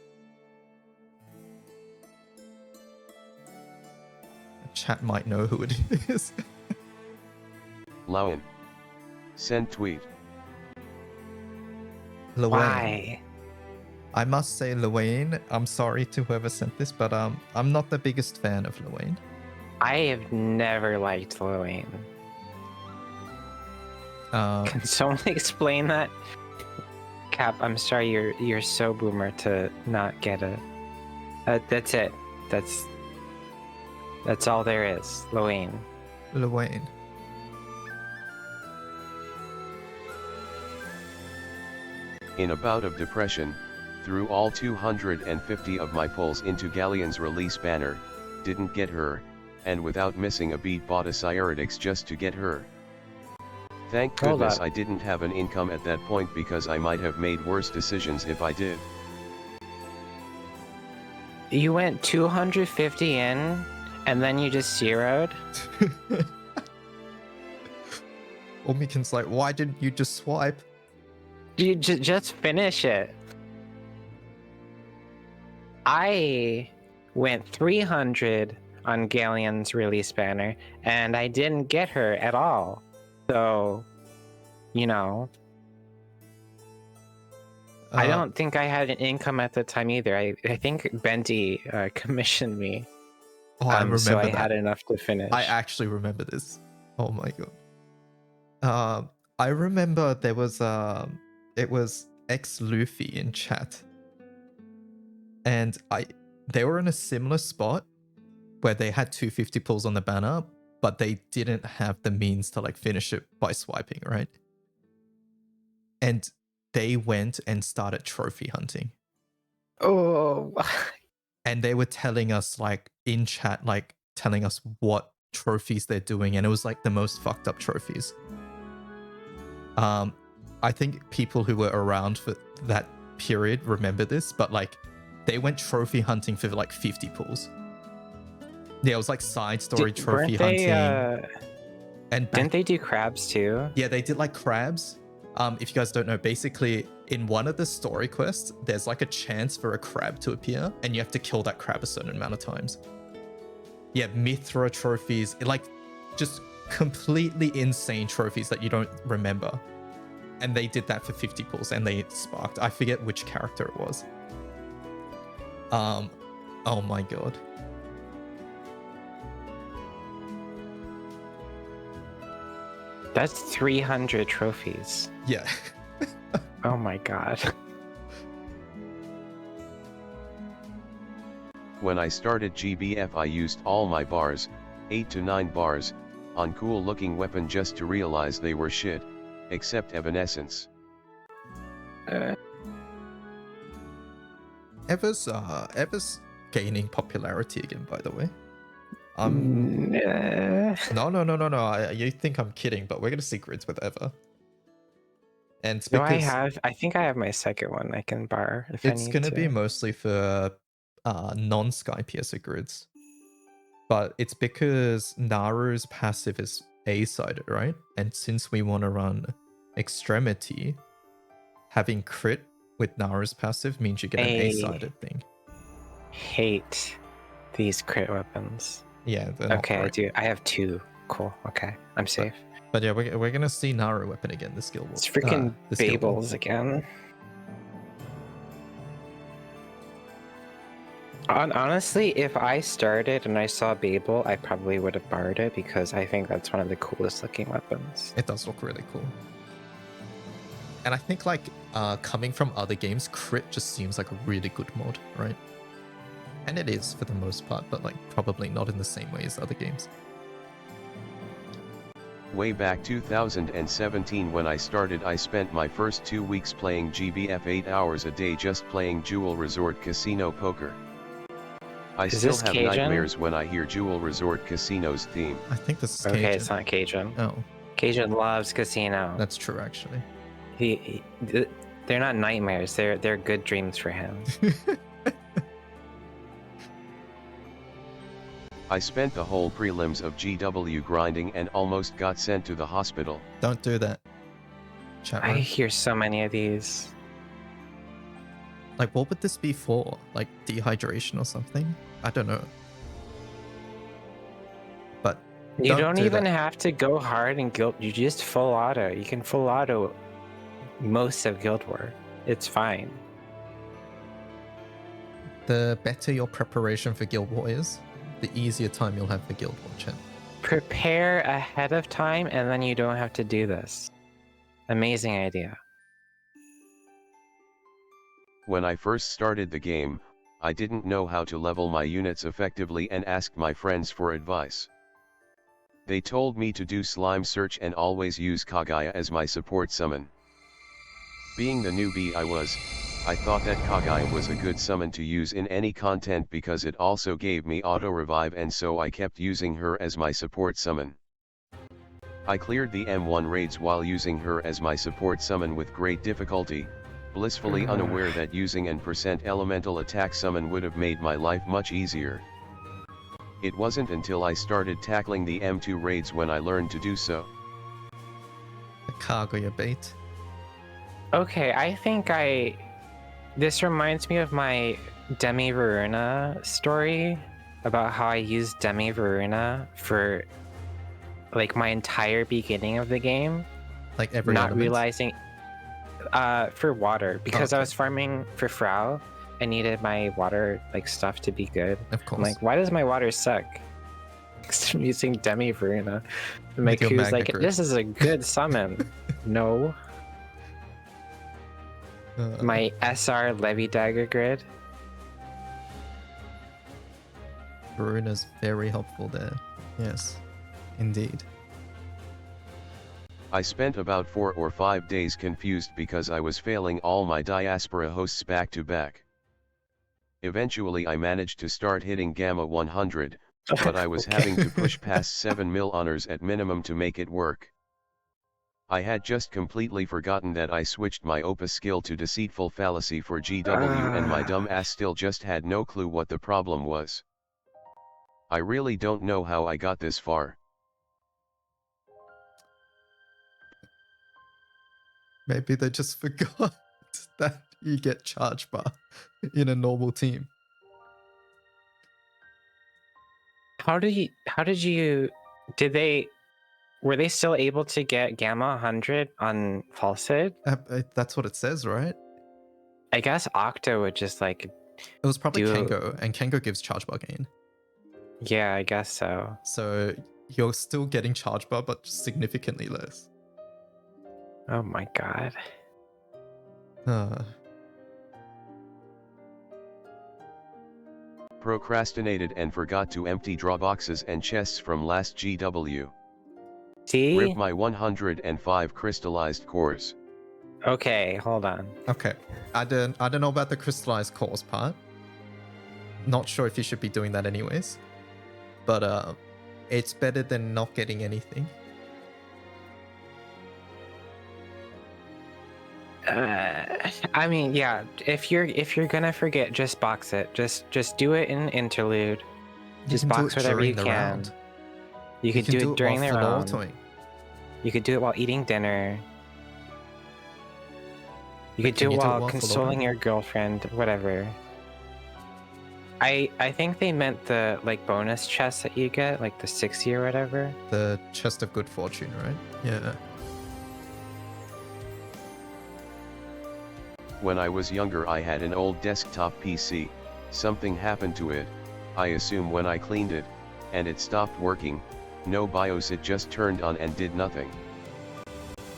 Chat might know who it is. Lowen. Send tweet. Luane. Why? I must say, Luane, I'm sorry to whoever sent this, but I'm not the biggest fan of Luane. I have never liked Lillian. Can someone explain that? Cap, I'm sorry, you're so boomer to not get a. That's it. That's all there is. Luane. Luane. In a bout of depression, threw all 250 of my pulls into Galleon's release banner, didn't get her, and without missing a beat bought a Cyeretics just to get her. Thank goodness I didn't have an income at that point because I might have made worse decisions if I did. You went 250 in, and then you just zeroed? Omikin's like, why didn't you just swipe? You just finish it. I went 300 on Galleon's release banner, and I didn't get her at all. So, you know, I don't think I had an income at the time either. I think Bendy commissioned me. Oh, I remember so I that. had enough to finish. I actually remember this. Oh my god. I remember there was it was ex Luffy in chat, and they were in a similar spot where they had 250 pulls on the banner, but they didn't have the means to like finish it by swiping, right? And they went and started trophy hunting. Oh. And they were telling us like in chat, like telling us what trophies they're doing, and it was like the most fucked up trophies. I think people who were around for that period remember this, but like they went trophy hunting for like 50 pulls. Yeah, it was like side story trophy hunting. And didn't they do crabs too? Yeah, they did like crabs. If you guys don't know, basically in one of the story quests, there's like a chance for a crab to appear, and you have to kill that crab a certain amount of times. Yeah, Mithra trophies, like just completely insane trophies that you don't remember. And they did that for 50 pulls, and they sparked. I forget which character it was. Oh my god. That's 300 trophies. Yeah. Oh my god. When I started GBF, I used all my bars, 8 to 9 bars, on cool looking weapon just to realize they were shit, except Evanescence. Ever's gaining popularity again, by the way. No. You think I'm kidding, but we're gonna see grids with Ever. And it's because I think I have my second one I can bar if I need to. It's gonna be mostly for non-Sky PSA grids. But it's because Naru's passive is A-sided, right? And since we want to run Extremity, having crit with Naru's passive means you get an A-sided thing. Hate these crit weapons. Yeah. Okay, I do. I have 2. Cool. Okay, I'm safe. But yeah, we're gonna see Naru weapon again. The skill. It's freaking Babels again. Honestly, if I started and I saw Babel, I probably would have barred it because I think that's one of the coolest looking weapons. It does look really cool. And I think like coming from other games, crit just seems like a really good mod, right? And it is for the most part, but like probably not in the same way as other games. Way back 2017 when I started, I spent my first 2 weeks playing GBF 8 hours a day just playing Jewel Resort Casino Poker. I still have nightmares when I hear Jewel Resort Casino's theme. I think this is Cajun. Okay, it's not Cajun. Oh. Cajun loves casino. That's true, actually. They're not nightmares. They're good dreams for him. I spent the whole prelims of GW grinding and almost got sent to the hospital. Don't do that. I hear so many of these. Like, what would this be for? Like, dehydration or something? I don't know. But you don't even have to go hard in Guild. You just full auto. You can full auto most of Guild War. It's fine. The better your preparation for Guild War is, the easier time you'll have for Guild War, chat. Prepare ahead of time, and then you don't have to do this. Amazing idea. When I first started the game, I didn't know how to level my units effectively and asked my friends for advice. They told me to do slime search and always use Kagaya as my support summon. Being the newbie I thought that Kagaya was a good summon to use in any content because it also gave me auto revive, and so I kept using her as my support summon. I cleared the M1 raids while using her as my support summon with great difficulty, blissfully unaware that using an % elemental attack summon would have made my life much easier. It wasn't until I started tackling the M2 raids when I learned to do so. The Kaguya bait. Okay, I think this reminds me of my Demi Varuna story about how I used Demi Varuna for like my entire beginning of the game, Like every not element? realizing for water, because I okay. was farming for Frau. I needed my water like stuff to be good. Of course. I'm like, why does my water suck? 'Cause I'm using Demi Varuna. And my With your crew's magnet like, grid. this is a good summon. No. My SR Levy Dagger grid. Varuna's very helpful there. Yes, indeed. I spent about 4 or 5 days confused because I was failing all my diaspora hosts back to back. Eventually I managed to start hitting Gamma 100, but I was Okay. having to push past 7 mil honors at minimum to make it work. I had just completely forgotten that I switched my Opus skill to Deceitful Fallacy for GW and my dumb ass still just had no clue what the problem was. I really don't know how I got this far. Maybe they just forgot that you get charge bar in a normal team. Were they still able to get Gamma 100 on Falsehood? That's what it says, right? I guess Octo would just like, It was probably Do- Kengo, and Kengo gives charge bar gain. yeah, I guess so. So you're still getting charge bar, but significantly less. Oh my god. Procrastinated and forgot to empty draw boxes and chests from last GW. See? Rip my 105 crystallized cores. Okay, hold on. Okay, I don't know about the crystallized cores part. Not sure if you should be doing that anyways, but it's better than not getting anything. I mean, yeah. If you're gonna forget, just box it. Just do it in interlude. Just can do box it whatever during you the can. round. You could do it during the while round. autoing. You could do it while eating dinner. You But could can do you it do it while while consoling floating? your girlfriend, whatever. I think they meant the like bonus chests that you get, like the 60 or whatever. The chest of good fortune, right? Yeah. When I was younger I had an old desktop PC, something happened to it, I assume when I cleaned it, and it stopped working, no BIOS, it just turned on and did nothing.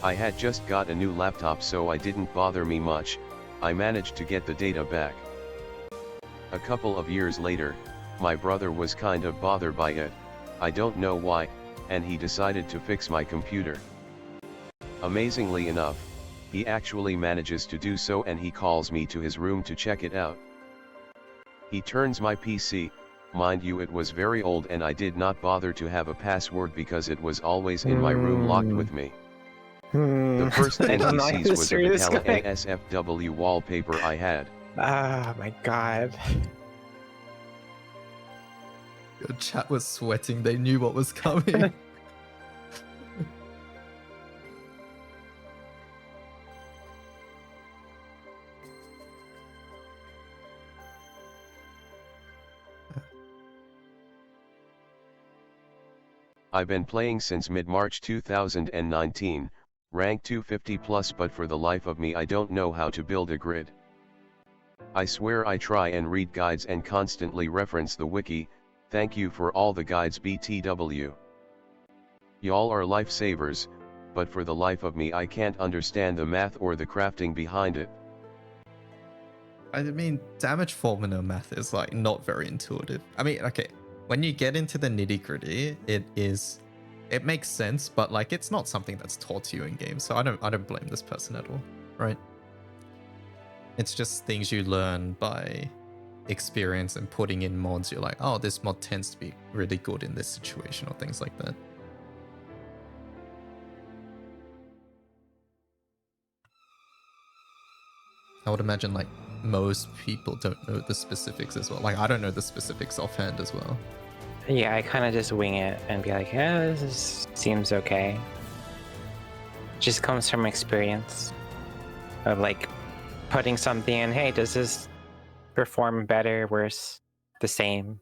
I had just got a new laptop so I didn't bother me much, I managed to get the data back. A couple of years later, my brother was kind of bothered by it, I don't know why, and he decided to fix my computer. Amazingly enough, he actually manages to do so and he calls me to his room to check it out. He turns my PC, mind you it was very old and I did not bother to have a password because it was always in my room locked with me. The first thing he sees was a Vital NSFW wallpaper I had. Ah, my god. Your chat was sweating, they knew what was coming. I've been playing since mid-March 2019, rank 250 plus, but for the life of me I don't know how to build a grid. I swear I try and read guides and constantly reference the wiki, thank you for all the guides BTW. Y'all are lifesavers, but for the life of me I can't understand the math or the crafting behind it. I mean, damage formula math is like not very intuitive. I mean, okay, when you get into the nitty gritty, it makes sense, but like it's not something that's taught to you in game. So I don't blame this person at all, right? It's just things you learn by experience and putting in mods. You're like, oh, this mod tends to be really good in this situation or things like that. I would imagine like most people don't know the specifics as well. Like I don't know the specifics offhand as well. Yeah, I kind of just wing it and be like, yeah, seems okay. Just comes from experience of like putting something in, hey, does this perform better, worse, the same?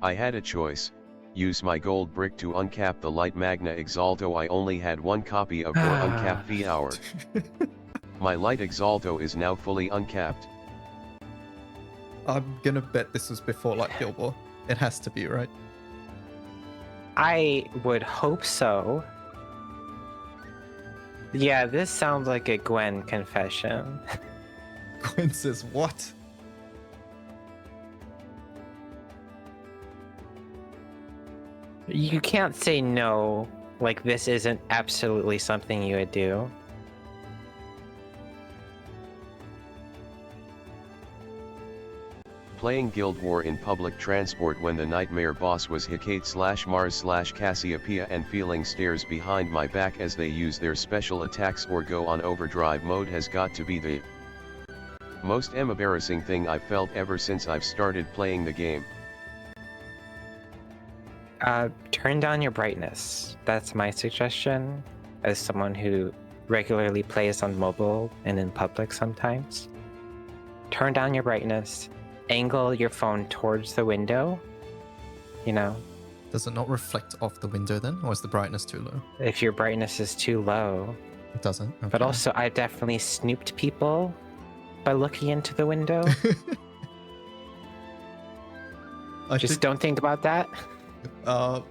I had a choice, use my gold brick to uncap the Light Magna Exalto. I only had one copy of or uncap Feed Hour. My Light Exalto is now fully uncapped. I'm gonna bet this was before Light Gilmore. It has to be, right? I would hope so. Yeah, this sounds like a Gwen confession. Gwen says what? You can't say no, like this isn't absolutely something you would do. Playing Guild War in public transport when the Nightmare boss was Hecate/Mars/Cassiopeia and feeling stares behind my back as they use their special attacks or go on overdrive mode has got to be the most embarrassing thing I've felt ever since I've started playing the game. Turn down your brightness. That's my suggestion as someone who regularly plays on mobile and in public sometimes. Turn down your brightness. Angle your phone towards the window, you know. Does it not reflect off the window then? Or is the brightness too low? If your brightness is too low. It doesn't. Okay. But also, I've definitely snooped people by looking into the window. Don't think about that. I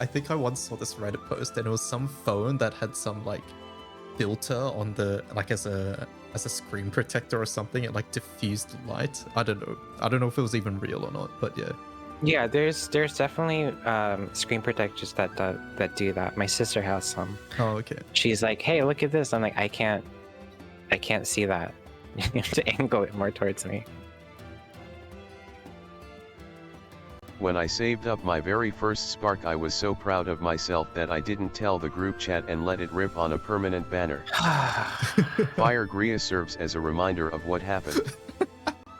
think I once saw this Reddit post and it was some phone that had some like filter on the like as a screen protector or something. It like diffused light. I don't know if it was even real or not, but yeah. Yeah, there's definitely screen protectors that do that. My sister has some. Oh, okay. She's like, hey, look at this. I'm like, I can't see that. You have to angle it more towards me. When I saved up my very first Spark, I was so proud of myself that I didn't tell the group chat and let it rip on a permanent banner. Fire Gria serves as a reminder of what happened.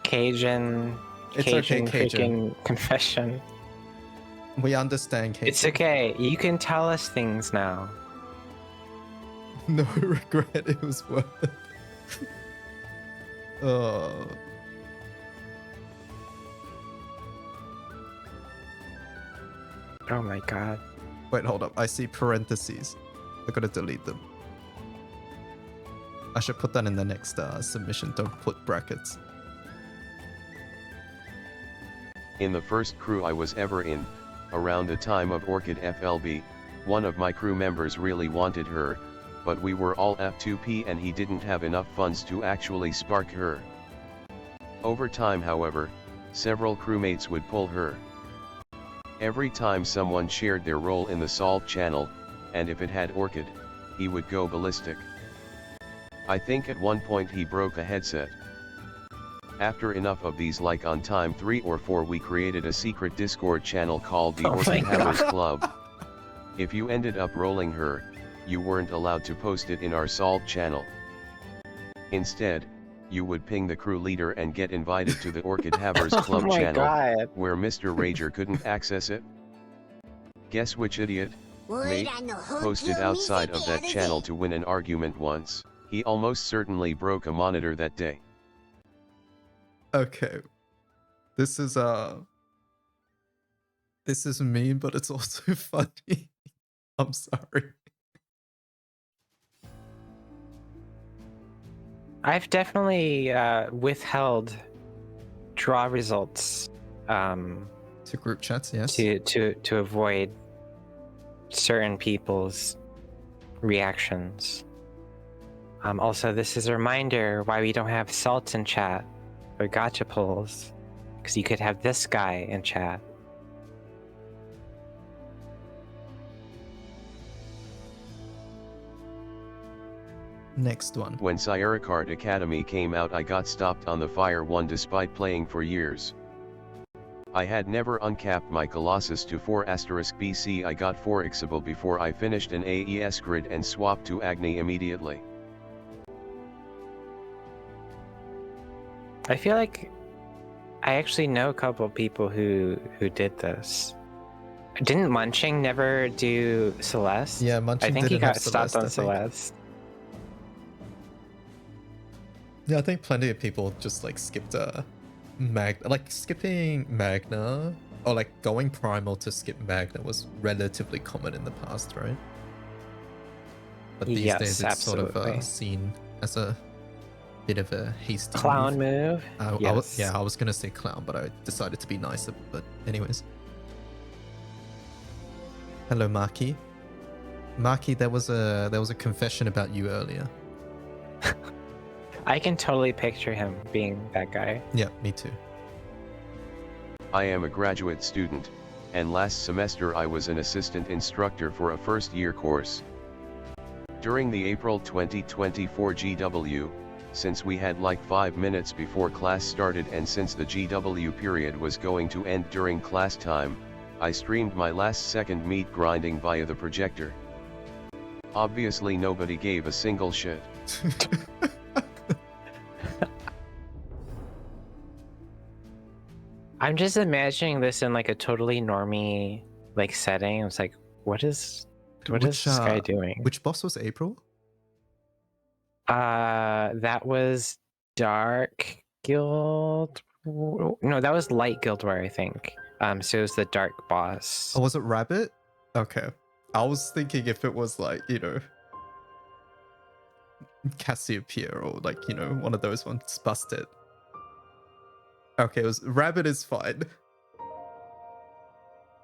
Cajun freaking confession. We understand, Cajun. It's okay. You can tell us things now. No regret. It was worth it. Oh. Oh my god. Wait, hold up. I see parentheses. I gotta delete them. I should put that in the next submission. Don't put brackets. In the first crew I was ever in, around the time of Orchid FLB, one of my crew members really wanted her, but we were all F2P and he didn't have enough funds to actually spark her. Over time, however, several crewmates would pull her. Every time someone shared their role in the Salt channel, and if it had Orchid, he would go ballistic. I think at one point he broke a headset. After enough of these, like on time 3 or 4, we created a secret Discord channel called the Orchid Havers Club. If you ended up rolling her, you weren't allowed to post it in our Salt channel. Instead, you would ping the crew leader and get invited to the Orchid Havers Club channel, where Mr. Rager couldn't access it. Guess which idiot, mate, posted outside of that channel to win an argument once. He almost certainly broke a monitor that day. Okay. This is mean, but it's also funny. I'm sorry. I've definitely withheld draw results to group chats, yes. To avoid certain people's reactions. Also, this is a reminder why we don't have salts in chat or gotcha polls, because you could have this guy in chat. Next one. When Sierra Card Academy came out, I got stopped on the Fire 1 despite playing for years. I had never uncapped my Colossus to 4 *BC. I got 4 Ixable before I finished an AES grid and swapped to Agni immediately. I feel like I actually know a couple of people who did this. Didn't Munching never do Celeste? Yeah, Munching I think he didn't have got stopped Celeste, on I think. Celeste. Yeah, I think plenty of people just like skipped like skipping Magna or like going primal to skip Magna was relatively common in the past, right? But these Yes, days it's sort absolutely. of seen as a bit of a hasty Clown move. Yes. I was gonna say clown, but I decided to be nicer. But anyways, hello, Maki. Maki, there was a confession about you earlier. I can totally picture him being that guy. Yeah, me too. I am a graduate student, and last semester I was an assistant instructor for a first-year course. During the April 2024 GW, since we had like 5 minutes before class started and since the GW period was going to end during class time, I streamed my last second meat grinding via the projector. Obviously nobody gave a single shit. I'm just imagining this in like a totally normie like setting. It's like, what is this guy doing? Which boss was April? That was Dark Guild. No, that was Light Guild War, I think. So it was the Dark boss. Oh, was it Rabbit? Okay. I was thinking if it was like, you know, Cassiopeia or like, you know, one of those ones. Busted. Okay, it was Rabbit is fine.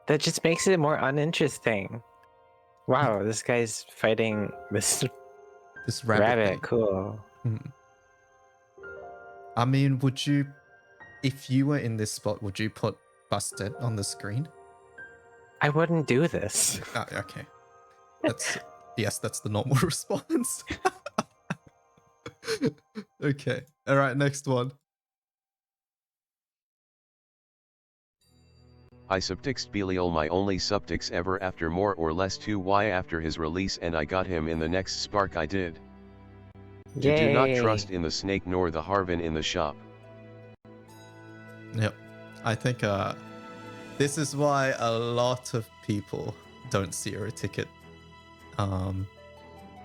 That just makes it more uninteresting. Wow, this guy's fighting this rabbit thing. cool. I mean, would you, if you were in this spot, would you put Busted on the screen? I wouldn't do this. Oh, okay. Yes, that's the normal response. Okay. All right, next one. I subtixed Belial, my only subtix ever, after more or less 2Y after his release, and I got him in the next spark I did. You do not trust in the snake nor the Harvin in the shop. Yep. I think this is why a lot of people don't see a ticket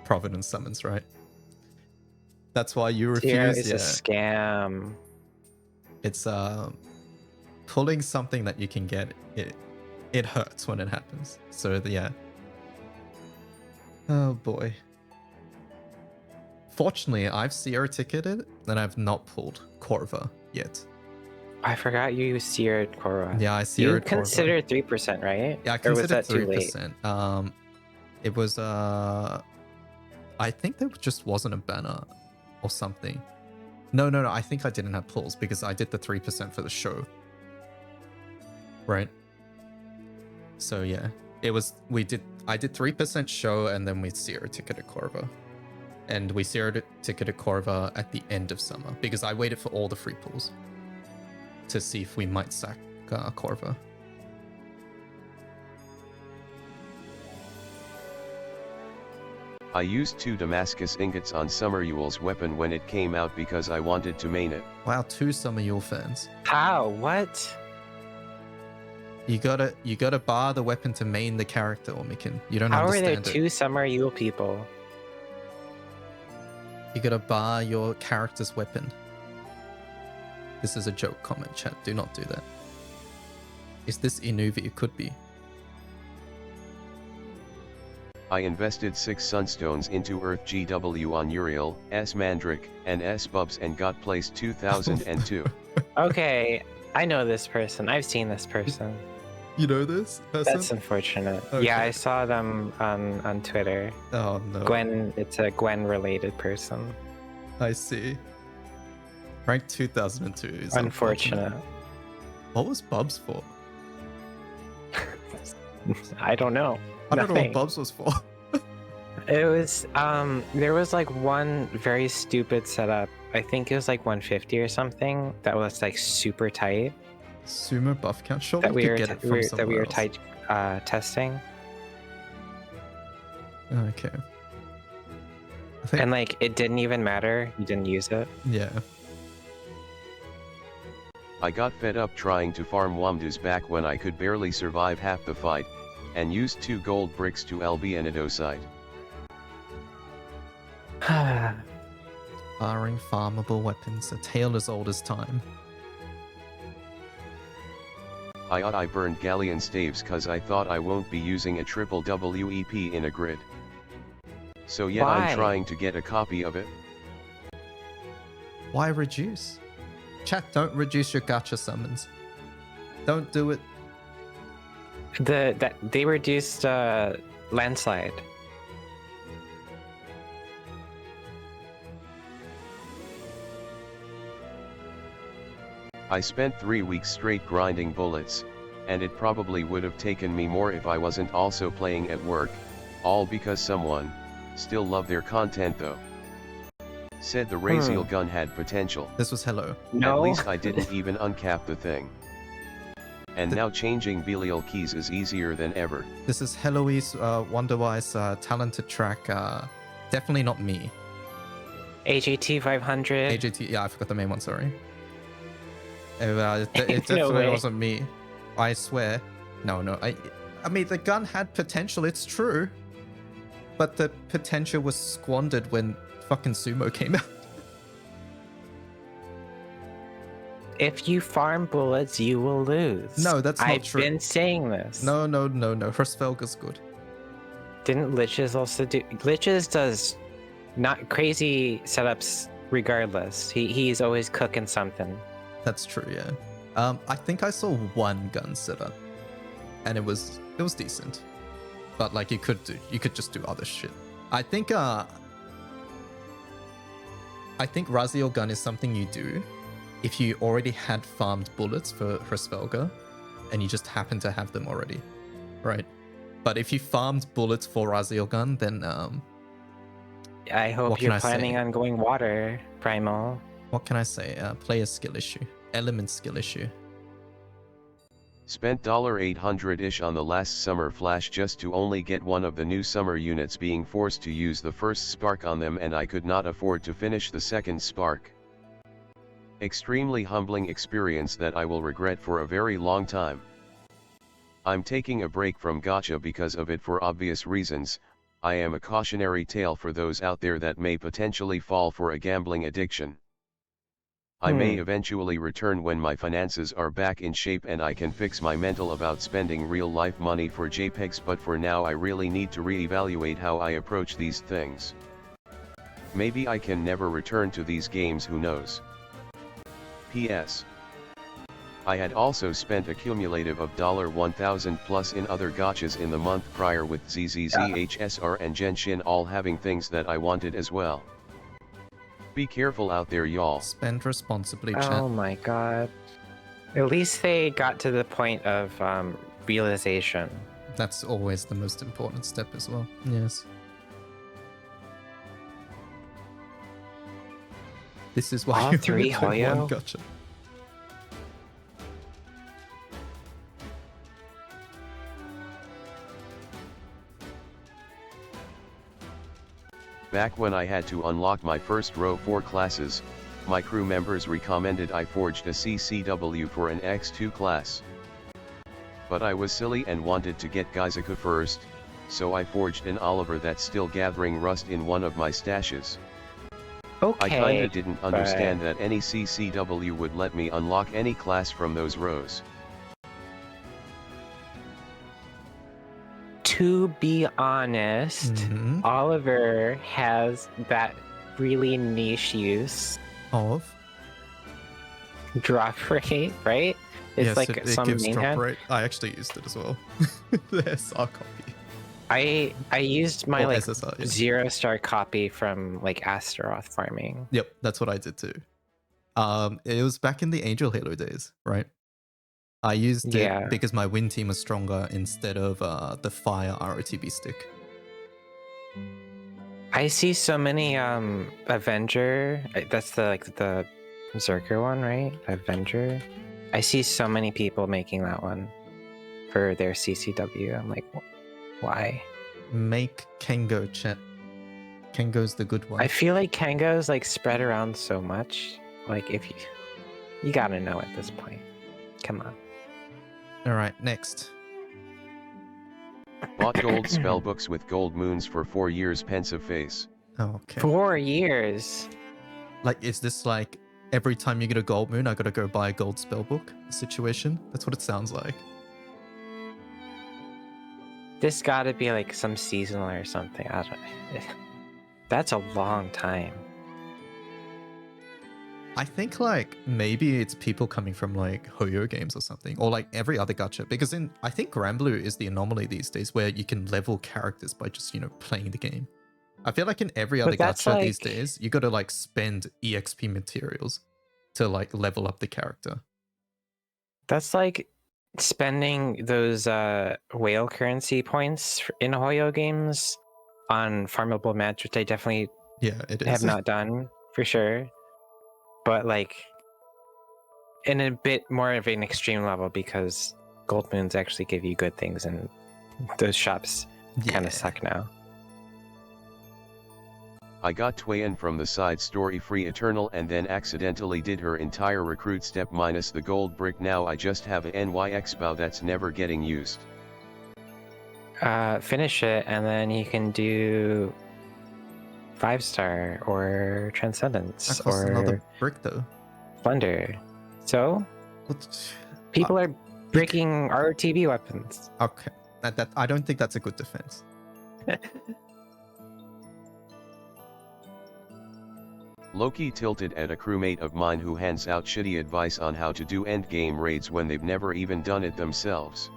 Providence summons, right? That's why you refuse. It's a scam. It's pulling something that you can get, it hurts when it happens. So yeah. Oh boy. Fortunately, I've Sierra ticketed and I've not pulled Corva yet. I forgot you seared Korra. Yeah, I seared Korva. You considered 3%, right? Yeah, I considered 3%. It was I think there just wasn't a banner or something. No, I think I didn't have pulls because I did the 3% for the show. Right? So yeah, I did 3% show and then we Sierra ticketed Corva. And we Sierra ticketed Corva at the end of summer because I waited for all the free pulls to see if we might sack Corva. I used 2 Damascus ingots on Summer Yule's weapon when it came out because I wanted to main it. Wow, 2 Summer Yule fans. How? What? You gotta bar the weapon to main the character, Omikin. You don't How understand it. How are there 2 Summer Yule people? You gotta bar your character's weapon. This is a joke comment, chat. Do not do that. Is this Inuvi? It could be. I invested 6 Sunstones into Earth GW on Uriel, S Mandric, and S Bubs and got placed 2002. Okay, I know this person. I've seen this person. You know this person? That's unfortunate. Okay. Yeah, I saw them on Twitter. Oh no. Gwen, it's a Gwen related person. I see. Rank 2002 is unfortunate. What was Bubs for? I don't know. I don't know what Bubs was for. It was there was like one very stupid setup. I think it was like 150 or something that was like super tight. Sumo buff count. Sure, that we were tight testing. Okay. And like it didn't even matter. You didn't use it. Yeah. I got fed up trying to farm Wamdus back when I could barely survive half the fight, and used 2 gold bricks to LB Anidosite. Barring farmable weapons, a tale as old as time. I burned galleon staves cause I thought I won't be using a triple WEP in a grid. So yet Why? I'm trying to get a copy of it. Why reduce? Chat, don't reduce your gacha summons. Don't do it. They reduced landslide. I spent 3 weeks straight grinding bullets, and it probably would have taken me more if I wasn't also playing at work, all because someone still loved their content though. Said the Raziel gun had potential. This was hello. No. At least I didn't even uncap the thing. And now changing Belial keys is easier than ever. This is Heloise, Wonderwise, talented track. Definitely not me. AGT 500. AJT, yeah, I forgot the main one, sorry. It No definitely way. wasn't me. I swear. No, I mean, the gun had potential, it's true. But the potential was squandered when fucking Sumo came out. If you farm bullets, you will lose. No, that's not true. I've been saying this. No. Hrsvelga's good. Didn't Liches also do? Liches does not crazy setups regardless. He's always cooking something. That's true, yeah. I think I saw one gun setup, and it was decent. But like you could just do other shit. I think Raziel gun is something you do if you already had farmed bullets for Hrsvelga and you just happen to have them already, right? But if you farmed bullets for Raziel gun, then I hope What can you're I planning say? on going water, Primal. what can I say? Player skill issue, element skill issue. Spent $800-ish on the last summer flash just to only get one of the new summer units, being forced to use the first spark on them, and I could not afford to finish the second spark. Extremely humbling experience that I will regret for a very long time. I'm taking a break from gacha because of it for obvious reasons. I am a cautionary tale for those out there that may potentially fall for a gambling addiction. I may eventually return when my finances are back in shape and I can fix my mental about spending real life money for JPEGs, but for now I really need to re-evaluate how I approach these things. Maybe I can never return to these games, who knows. PS. I had also spent a cumulative of $1,000 plus in other gachas in the month prior, with ZZZHSR and Genshin all having things that I wanted as well. Be careful out there, y'all. Spend responsibly, chat. Oh my god. At least they got to the point of realization. That's always the most important step as well. Yes. This is why All you three, only play one Hoyo? gacha. Back when I had to unlock my first row 4 classes, my crew members recommended I forged a CCW for an X2 class. But I was silly and wanted to get Gaizaku first, so I forged an Oliver that's still gathering rust in one of my stashes. Okay. I kinda didn't understand that any CCW would let me unlock any class from those rows. To be honest, Mhm. Oliver has that really niche use Of? drop rate, right? It's Yes, like it some gives main drop hand. rate. I actually used it as well. The SR copy. I used my Or like SSR, yeah. 0-star copy from like Astaroth farming. Yep, that's what I did too. It was back in the Angel Halo days, right? I used Yeah. it because my win team was stronger instead of the fire ROTB stick. I see so many Avenger. That's the Berserker one, right? Avenger. I see so many people making that one for their CCW. I'm like, why? Make Kengo, chat. Kengo's the good one. I feel like Kango's like spread around so much. Like if you gotta know at this point. Come on. Alright, next. Bought gold spellbooks with gold moons for 4 years, pensive face. Oh, okay. 4 years. Like, is this like every time you get a gold moon, I gotta go buy a gold spellbook situation? That's what it sounds like. This gotta be like some seasonal or something. I don't. That's a long time. I think like maybe it's people coming from like Hoyo games or something, or like every other gacha. Because I think Granblue is the anomaly these days, where you can level characters by just playing the game. I feel like in every other that's gacha these like- days, you got to like spend EXP materials to like level up the character. That's like spending those whale currency points in Hoyo games on farmable match, which I definitely Yeah, it is. have not done for sure. But like in a bit more of an extreme level, because gold moons actually give you good things, and those shops kind Yeah. of suck now. I got Twain from the side story free Eternal and then accidentally did her entire recruit step minus the gold brick. Now I just have a NYX bow that's never getting used. Finish it, and then you can do 5-star or Transcendence That costs or another brick though. Splendor. So What? people are breaking RTB weapons. Okay, that I don't think that's a good defense. Loki tilted at a crewmate of mine who hands out shitty advice on how to do endgame raids when they've never even done it themselves.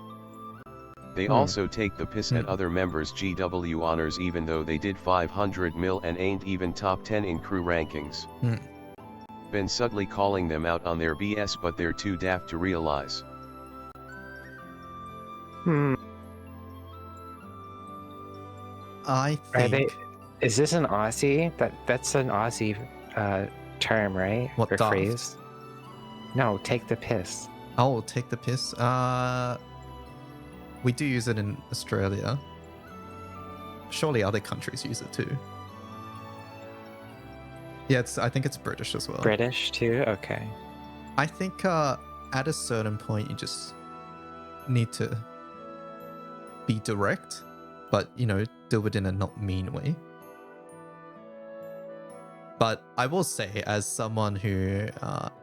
They also take the piss at other members' GW honors even though they did 500 mil and ain't even top 10 in crew rankings. Been subtly calling them out on their BS, but they're too daft to realize. I Are they? think Is this an Aussie? That's an Aussie term, right? What, or daft? phrase? No, take the piss. I'll take the piss. We do use it in Australia. Surely other countries use it too. Yeah, I think it's British as well. British too? Okay. I think at a certain point you just need to be direct, but do it in a not mean way. But I will say, as someone who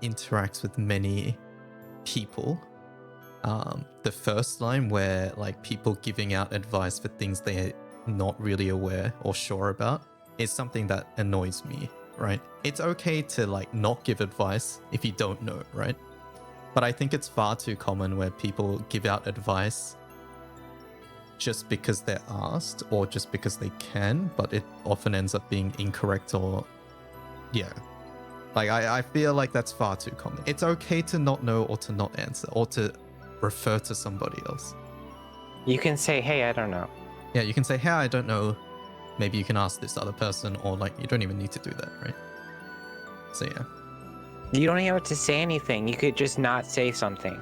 interacts with many people, the first line where like people giving out advice for things they're not really aware or sure about is something that annoys me, right? It's okay to like not give advice if you don't know, right? But I think it's far too common where people give out advice just because they're asked or just because they can, but it often ends up being incorrect or like I feel like that's far too common. It's okay to not know or to not answer or to refer to somebody else. You can say, hey, I don't know. Yeah, you can say, hey, I don't know. Maybe you can ask this other person, or like you don't even need to do that, right? So yeah. You don't even have to say anything. You could just not say something.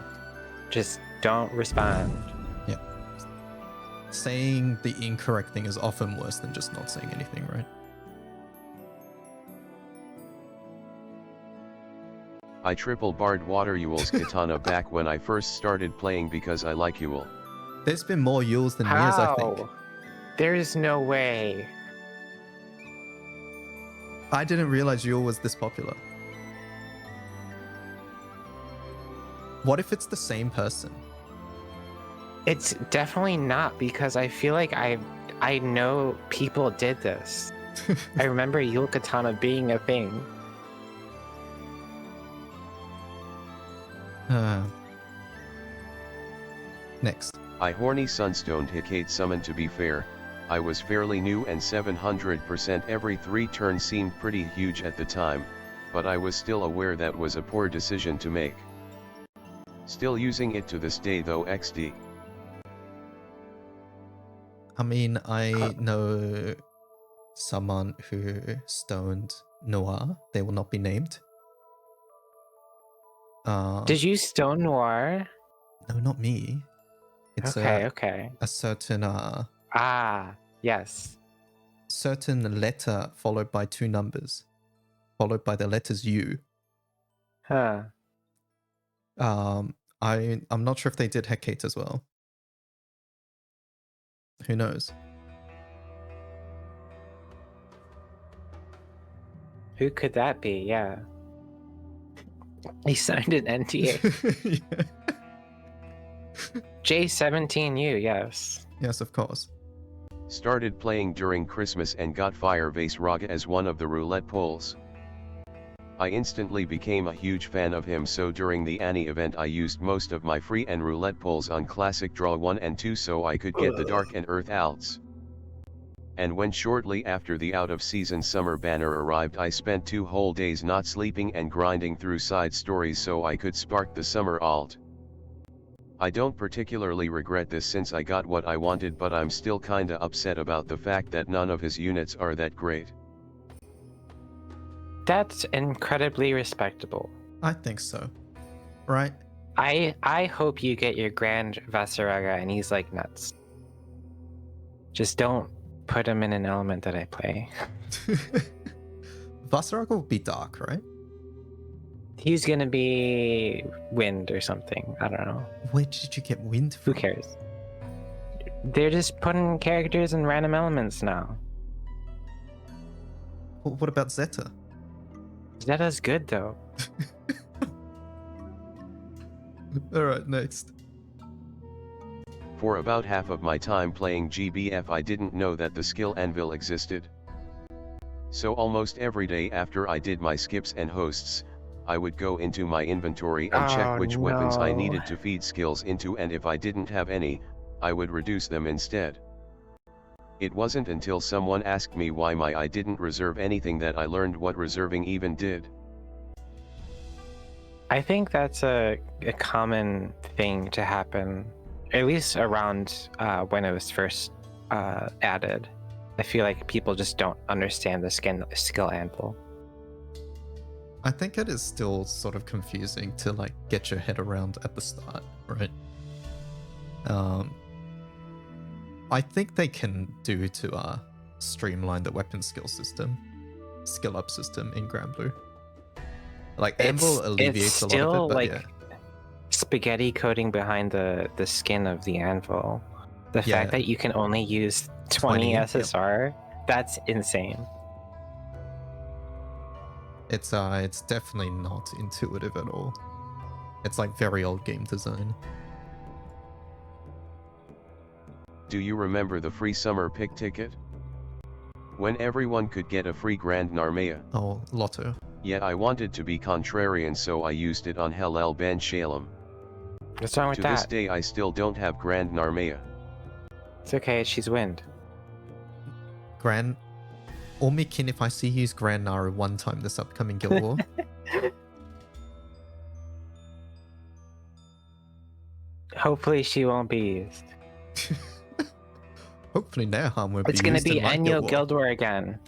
Just don't respond. Yeah. Saying the incorrect thing is often worse than just not saying anything, right? I triple barred Water Yule's katana back when I first started playing because I like Yule. There's been more Yules than Niers, I think. How? There's no way. I didn't realize Yule was this popular. What if it's the same person? It's definitely not, because I feel like I know people did this. I remember Yule Katana being a thing. Next. I horny sunstoned Hecate summon. To be fair, I was fairly new and 700% every 3 turns seemed pretty huge at the time, but I was still aware that was a poor decision to make. Still using it to this day though XD. I mean, I know someone who stoned Noir. They will not be named. Did you stone Noir? No, not me. It's Okay. a certain Yes. certain letter followed by 2 numbers, followed by the letters U. Huh. I'm not sure if they did Hecate as well. Who knows? Who could that be? Yeah. He signed an NDA. Yeah. J17U, yes. Yes, of course. Started playing during Christmas and got Firebase Raga as one of the roulette pulls. I instantly became a huge fan of him, so during the Annie event I used most of my free and roulette pulls on Classic Draw 1 and 2 so I could get the Dark and Earth alts. And when shortly after the out-of-season summer banner arrived, I spent 2 whole days not sleeping and grinding through side stories so I could spark the summer alt. I don't particularly regret this since I got what I wanted, but I'm still kinda upset about the fact that none of his units are that great. That's incredibly respectable. I think so. Right? I hope you get your Grand Vasaraga and he's like nuts. Just don't put him in an element that I play. Vasaraga will be dark, right? He's gonna be wind or something. I don't know. Where did you get wind Who from? cares? They're just putting characters in random elements now. What about Zeta? Zeta's good though. Alright, next. For about half of my time playing GBF I didn't know that the skill anvil existed. So almost every day after I did my skips and hosts, I would go into my inventory and check which weapons I needed to feed skills into, and if I didn't have any, I would reduce them instead. It wasn't until someone asked me why I didn't reserve anything that I learned what reserving even did. I think that's a common thing to happen, at least around when it was first added. I feel like people just don't understand the skill anvil. I think it is still sort of confusing to like get your head around at the start, right? I think they can do to streamline the weapon skill up system in Granblue. Like Anvil alleviates a lot of it, but like yeah. spaghetti coating behind the skin of the anvil. The fact that you can only use 20 SSR, that's insane. It's definitely not intuitive at all. It's like very old game design. Do you remember the free summer pick ticket? When everyone could get a free Grand Narmea. Oh, Lotto. Yet I wanted to be contrarian, so I used it on Hellel Ben Shalem. What's wrong with To that? this day I still don't have Grand Narmea. It's okay, she's wind. Grand... Or Mikin, if I see you use Grand Naru one time this upcoming Guild War. Hopefully she won't be used. Hopefully Neharm won't be It's used gonna in be my annual War. Guild War again.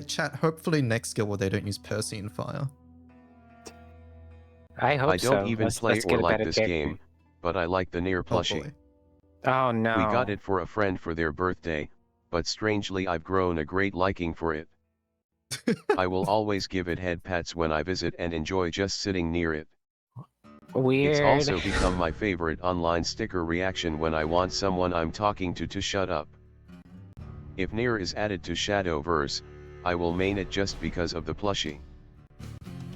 Chat, hopefully next Guild War they don't use Percy and Fire. I hope so. I don't even play let's or get a like better this character. game, but I like the Nier plushie. Hopefully. Oh no. We got it for a friend for their birthday, but strangely I've grown a great liking for it. I will always give it head pats when I visit and enjoy just sitting near it. Weird. It's also become my favorite online sticker reaction when I want someone I'm talking to shut up. If Nier is added to Shadowverse, I will main it just because of the plushie.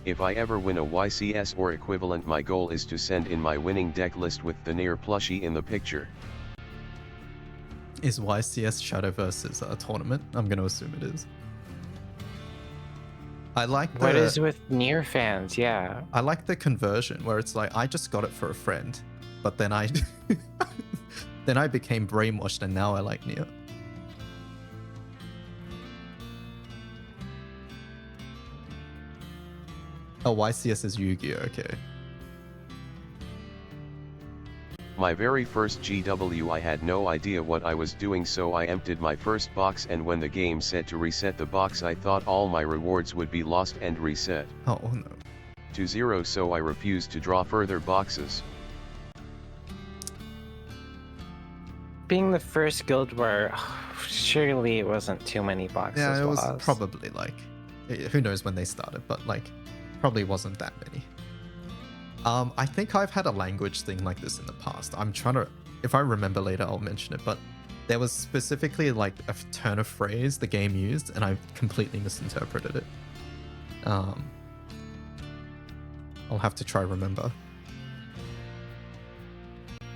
If I ever win a YCS or equivalent, my goal is to send in my winning deck list with the Nier plushie in the picture. Is YCS Shadowverse's a tournament? I'm going to assume it is. I like the... What is with Nier fans? Yeah. I like the conversion where it's like, I just got it for a friend, but then I... then I became brainwashed and now I like Nier. Oh, YCS is Yu-Gi-Oh! Okay. My very first GW, I had no idea what I was doing, so I emptied my first box, and when the game said to reset the box I thought all my rewards would be lost and reset Oh no. to 0, so I refused to draw further boxes. Being the first Guild War, surely it wasn't too many boxes. Yeah, it was lost. probably like... Who knows when they started, but like, probably wasn't that many. I think I've had a language thing like this in the past. I'm trying to... If I remember later, I'll mention it, but there was specifically like a turn of phrase the game used, and I completely misinterpreted it. I'll have to try remember.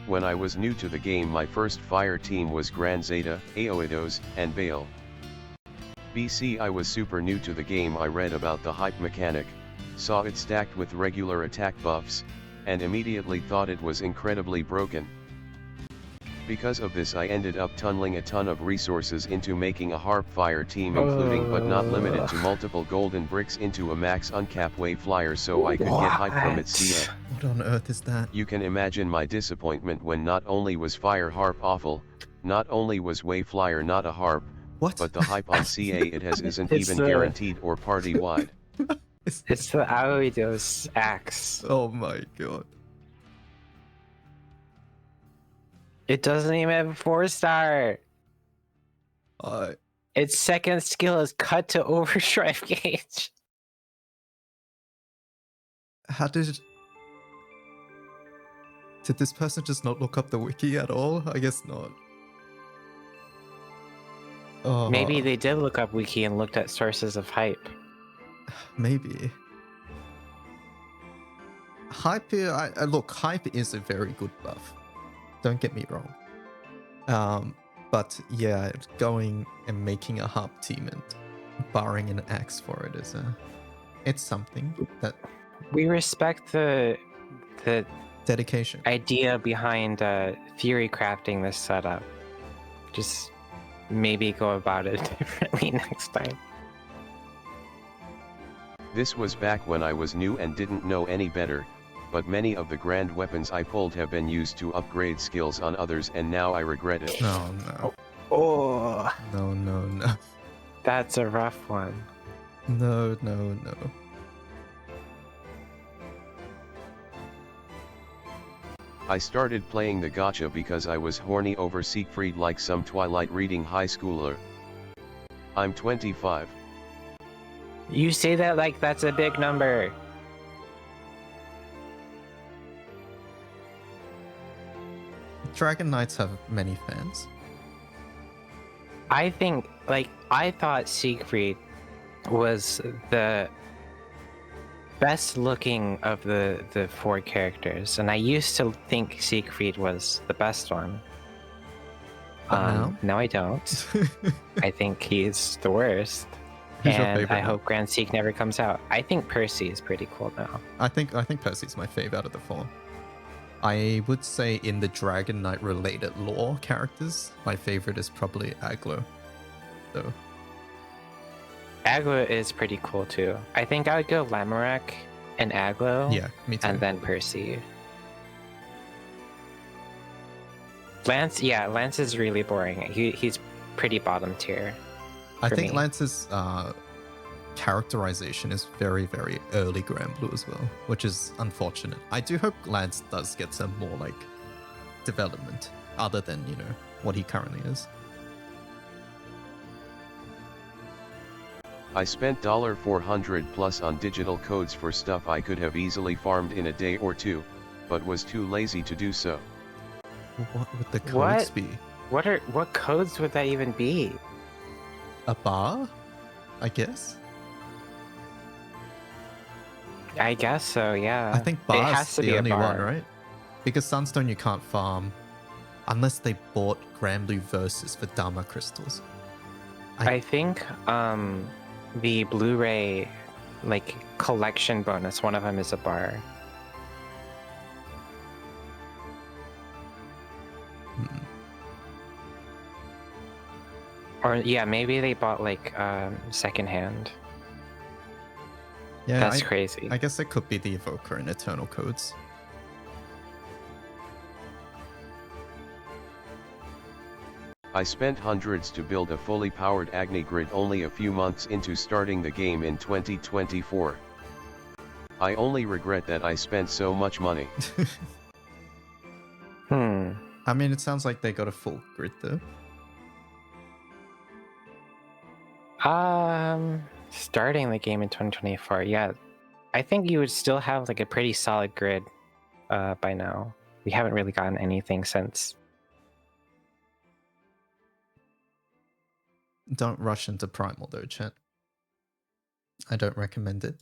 When I was new to the game, my first fire team was Grand Zeta, Aoidos, and Bale. BC I was super new to the game. I read about the hype mechanic, saw it stacked with regular attack buffs, and immediately thought it was incredibly broken. Because of this I ended up tunneling a ton of resources into making a harp fire team, including but not limited to multiple golden bricks into a max uncap wave flyer so I could get hype from its CA. What on earth is that? You can imagine my disappointment when not only was fire harp awful, not only was wave flyer not a harp, What? but the hype on CA it has isn't It's even guaranteed or party wide. It's the Aoidos axe. Oh my god. It doesn't even have a 4-star. I Its second skill is cut to overdrive gauge. how did this person just not look up the wiki at all? I guess not. Oh, Maybe they did look up wiki and looked at sources of hype. maybe. Hype, look, hype is a very good buff. Don't get me wrong. But yeah, going and making a harp team and borrowing an axe for it is it's something that We respect the dedication. idea behind theory crafting this setup. Just maybe go about it differently next time. This was back when I was new and didn't know any better, but many of the grand weapons I pulled have been used to upgrade skills on others and now I regret it. No. Oh, No. that's a rough one. No. I started playing the gacha because I was horny over Siegfried like some Twilight reading high schooler. I'm 25. You say that like that's a big number. Dragon Knights have many fans. I think, I thought Siegfried was the best looking of the 4 characters, and I used to think Siegfried was the best one. But now? No, I don't. I think he's the worst. Who's your And favorite I now? hope Grand Sieg never comes out. I think Percy is pretty cool now. I think Percy's my fave out of the 4. I would say in the Dragon Knight related lore characters, my favorite is probably Aglo. So Aglo is pretty cool too. I think I would go Lamorak and Aglo. yeah, me too. And then Percy. Lance is really boring. He's pretty bottom tier. I for think me. Lance's characterization is very, very early Grand Blue as well, which is unfortunate. I do hope Lance does get some more like development other than, what he currently is. I spent $400 plus on digital codes for stuff I could have easily farmed in a day or two, but was too lazy to do so. What would the codes What? be? What codes would that even be? A bar? I guess. I guess so, yeah. I think It bar's has to the be a only one, bar. right? Because Sunstone you can't farm unless they bought Grand Blue Versus for Dharma crystals. I think the Blu-ray collection bonus, one of them is a bar. Hmm. Or yeah, maybe they bought secondhand. Yeah, That's crazy. I guess it could be the Evoker and Eternal codes. I spent hundreds to build a fully powered Agni grid only a few months into starting the game in 2024. I only regret that I spent so much money. I mean, it sounds like they got a full grid though. Starting the game in 2024, yeah. I think you would still have a pretty solid grid by now. We haven't really gotten anything since. Don't rush into Primal though, chat. I don't recommend it.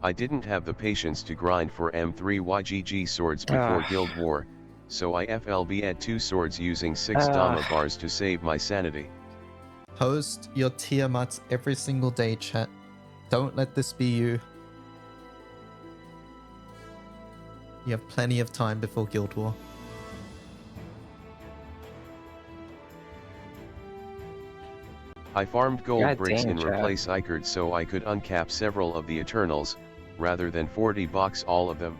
I didn't have the patience to grind for M3 YGG swords before Guild War, so I FLB at 2 swords using 6 Dama bars to save my sanity. Post your Tiamats every single day, chat. Don't let this be you. You have plenty of time before Guild War. I farmed gold God bricks dang, in Chad. replace Icard so I could uncap several of the Eternals, rather than 40 box all of them.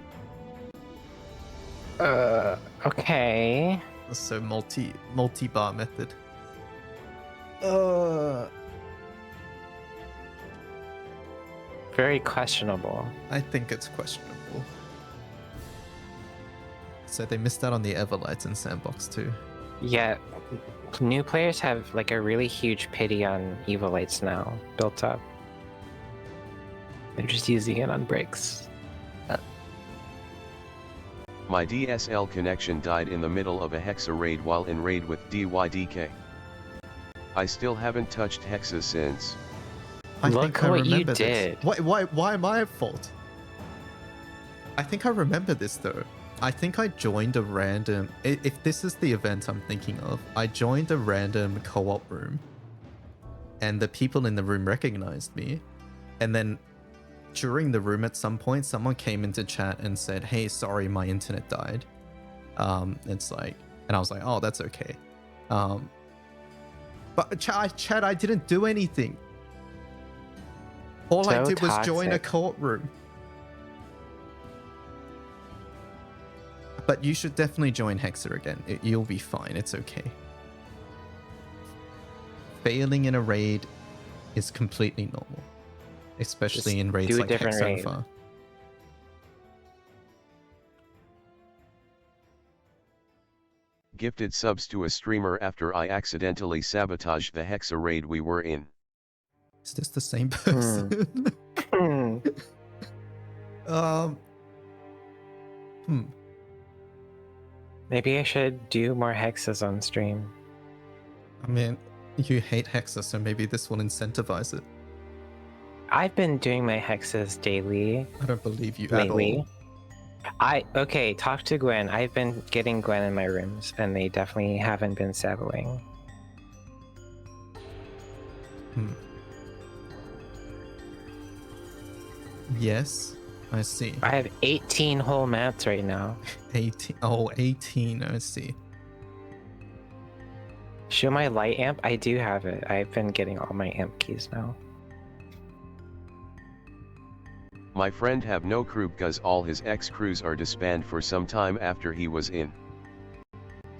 Okay. So multi-bar method. Very questionable. I think it's questionable. So they missed out on the Everlights in Sandbox too. Yeah, new players have like a really huge pity on Evilites now built up. They're just using it on bricks. My DSL connection died in the middle of a Hexa raid while in raid with DYDK. I still haven't touched Hexa since. Look what you this. did. Why am I at fault? I think I remember this though. I think I joined a random... If this is the event I'm thinking of, I joined a random co-op room. And the people in the room recognized me. And then during the room at some point, someone came into chat and said, hey, sorry, my internet died. It's like... And I was like, oh, that's okay. But chat, I didn't do anything. All I did was join a co-op room. But you should definitely join Hexa again. You'll be fine. It's okay. Failing in a raid is completely normal. Especially in raids like Hexa. Gifted subs to a streamer after I accidentally sabotaged the Hexa raid we were in. Is this the same person? Maybe I should do more hexes on stream. I mean, you hate Hexa, so maybe this will incentivize it. I've been doing my hexes daily. I don't believe you lately. At all. Okay, talk to Gwen. I've been getting Gwen in my rooms, and they definitely haven't been saboing. Yes, I see. I have 18 whole mats right now. 18. Oh, 18. I see. Show my light amp? I do have it. I've been getting all my amp keys now. My friend have no crew because all his ex-crews are disbanded for some time after he was in.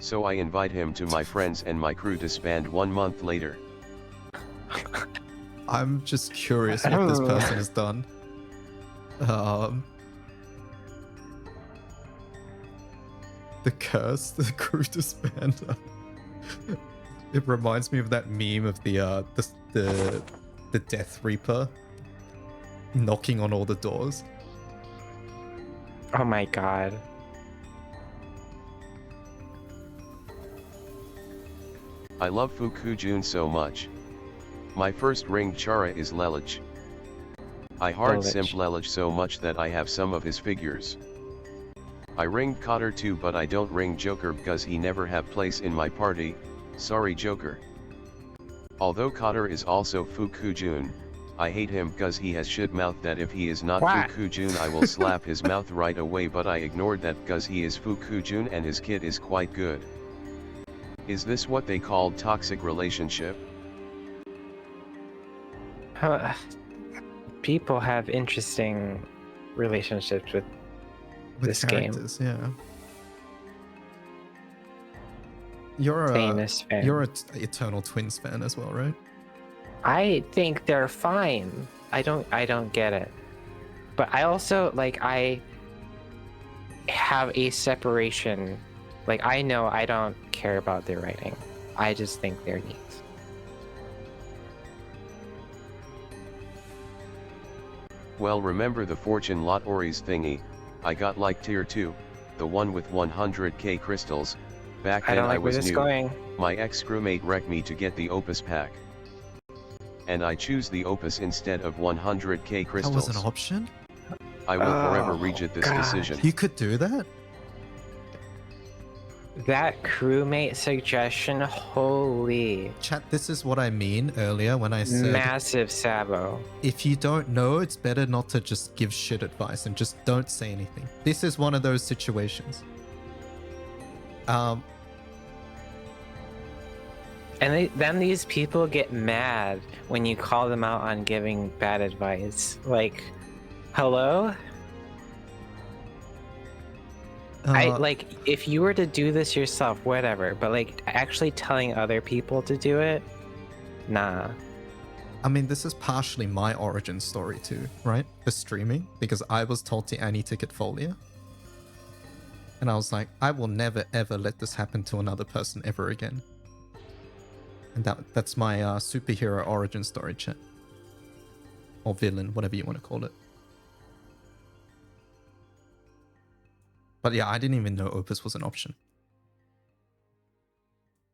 So I invite him to my friends and my crew disband 1 month later. I'm just curious what this person has done. The curse, the crew disbander. It reminds me of that meme of the Death Reaper knocking on all the doors. Oh my god. I love Fukujun so much. My first ring Chara is Lelich. I hard simp Lelich so much that I have some of his figures. I ringed Cotter too, but I don't ring Joker because he never have place in my party. Sorry Joker. Although Cotter is also Fukujun, I hate him because he has shit mouth that if he is not Fukujun I will slap his mouth right away, but I ignored that because he is Fukujun and his kid is quite good. Is this what they called toxic relationship? People have interesting relationships with this game. Yeah. You're famous fan. You're an Eternal Twins fan as well, right? I think they're fine. I don't get it. But I also I have a separation. I know I don't care about their writing. I just think they're neat. Well, remember the Fortune Lotteries thingy? I got tier 2, the one with 100k crystals, Back I then don't I like where was this is new. going. My ex-crewmate wrecked me to get the Opus pack. And I choose the Opus instead of 100k That crystals. was an option? I will forever Oh, regret this God. decision. You could do that? That crewmate suggestion, holy. Chat, this is what I mean earlier when I said Massive sabo. if you don't know, it's better not to just give shit advice and just don't say anything. This is one of those situations. And then these people get mad when you call them out on giving bad advice. Like, hello? Like, if you were to do this yourself, whatever, but like actually telling other people to do it, nah. I mean, this is partially my origin story too, right? For streaming, because I was told to anti-ticket Folia. And I was like, I will never ever let this happen to another person ever again. And that's my superhero origin story, chat. Or villain, whatever you want to call it. But yeah, I didn't even know Opus was an option.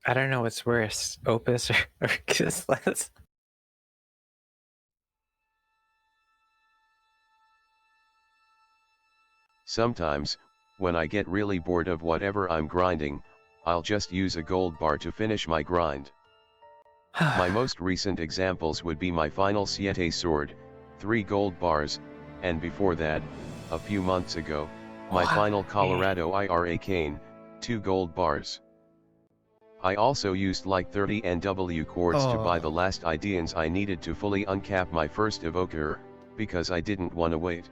I don't know what's worse, Opus or Kissless. Sometimes, when I get really bored of whatever I'm grinding, I'll just use a gold bar to finish my grind. My most recent examples would be my final Siete sword, 3 gold bars, and before that, a few months ago, my final Colorado IRA cane, 2 gold bars. I also used like 30 NW quartz to buy the last Ideans I needed to fully uncap my first evoker, because I didn't want to wait.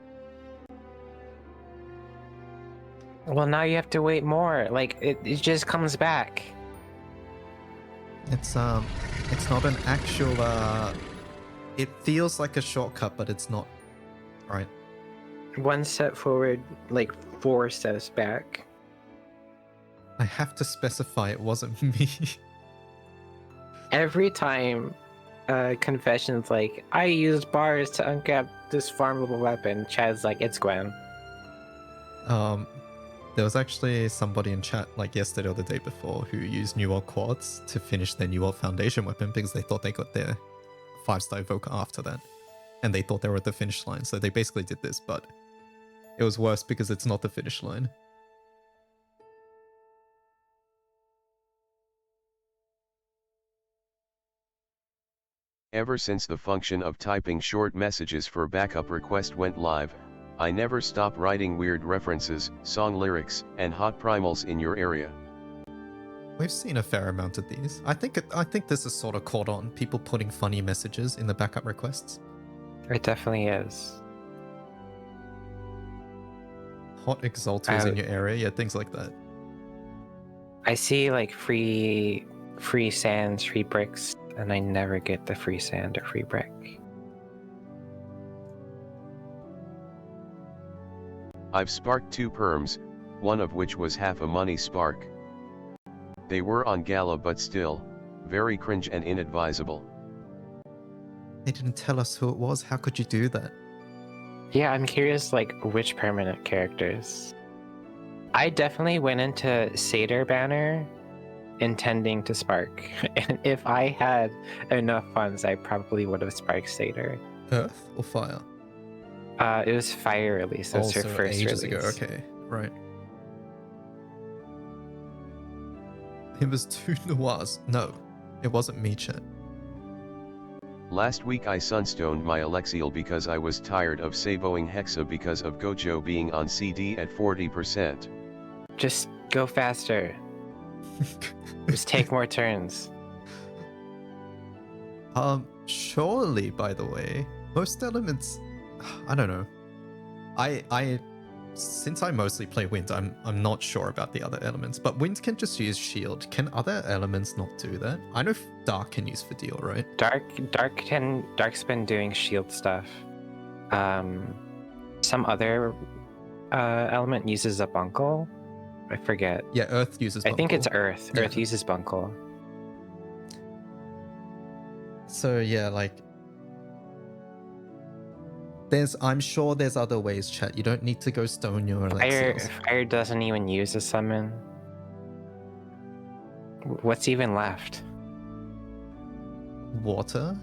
Well, now you have to wait more. Like, it just comes back. It's not an actual it feels like a shortcut, but it's not. Right. 1 step forward, like 4 steps back. I have to specify it wasn't me. Every time Confession's like, I used bars to uncap this farmable weapon, Chad's like, it's Gwen. There was actually somebody in chat like yesterday or the day before who used New World Quartz to finish their New World Foundation weapon because they thought they got their 5-star evoker after that. And they thought they were at the finish line. So they basically did this, but it was worse because it's not the finish line. Ever since the function of typing short messages for backup request went live, I never stop writing weird references, song lyrics, and hot primals in your area. We've seen a fair amount of these. I think this is sort of caught on. People putting funny messages in the backup requests. It definitely is. Hot exalters in your area, yeah, things like that. I see like free sands, free bricks, and I never get the free sand or free brick. I've sparked 2 perms, one of which was half a money spark. They were on Gala but still, very cringe and inadvisable. They didn't tell us who it was. How could you do that? Yeah, I'm curious like which permanent characters. I definitely went into Satyr banner intending to spark. And if I had enough funds, I probably would have sparked Satyr. Earth or fire? It was fire release. That was her first ages release. ago. Okay, right. It was 2 noirs. No, it wasn't me, chat. Last week I sunstoned my Alexiel because I was tired of savoing Hexa because of Gojo being on CD at 40%. Just go faster. Just take more turns. Surely, by the way, most elements, I don't know. Since I mostly play wind, I'm not sure about the other elements, but wind can just use shield. Can other elements not do that? I know dark can use Fadil, right? Dark's been doing shield stuff. Some other element uses a bunkle. I forget. Yeah, earth uses bunkle. I think it's earth. Yeah. Earth uses bunkle. So yeah, like I'm sure there's other ways, chat. You don't need to go stone your Alexios. Fire doesn't even use a summon. What's even left? Water?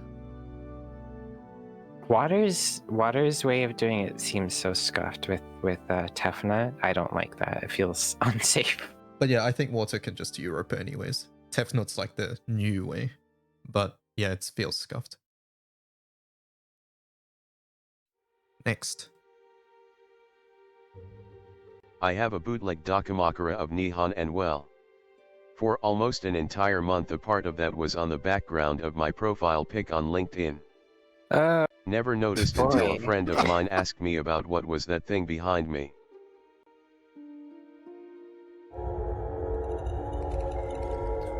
Water's way of doing it seems so scuffed with Tefnut. I don't like that. It feels unsafe. But yeah, I think water can just Europe anyways. Tefnut's like the new way. But yeah, it feels scuffed. Next. I have a bootleg Dakamakura of Nihon and well. For almost an entire month a part of that was on the background of my profile pic on LinkedIn. Never noticed until a friend of mine asked me about what was that thing behind me.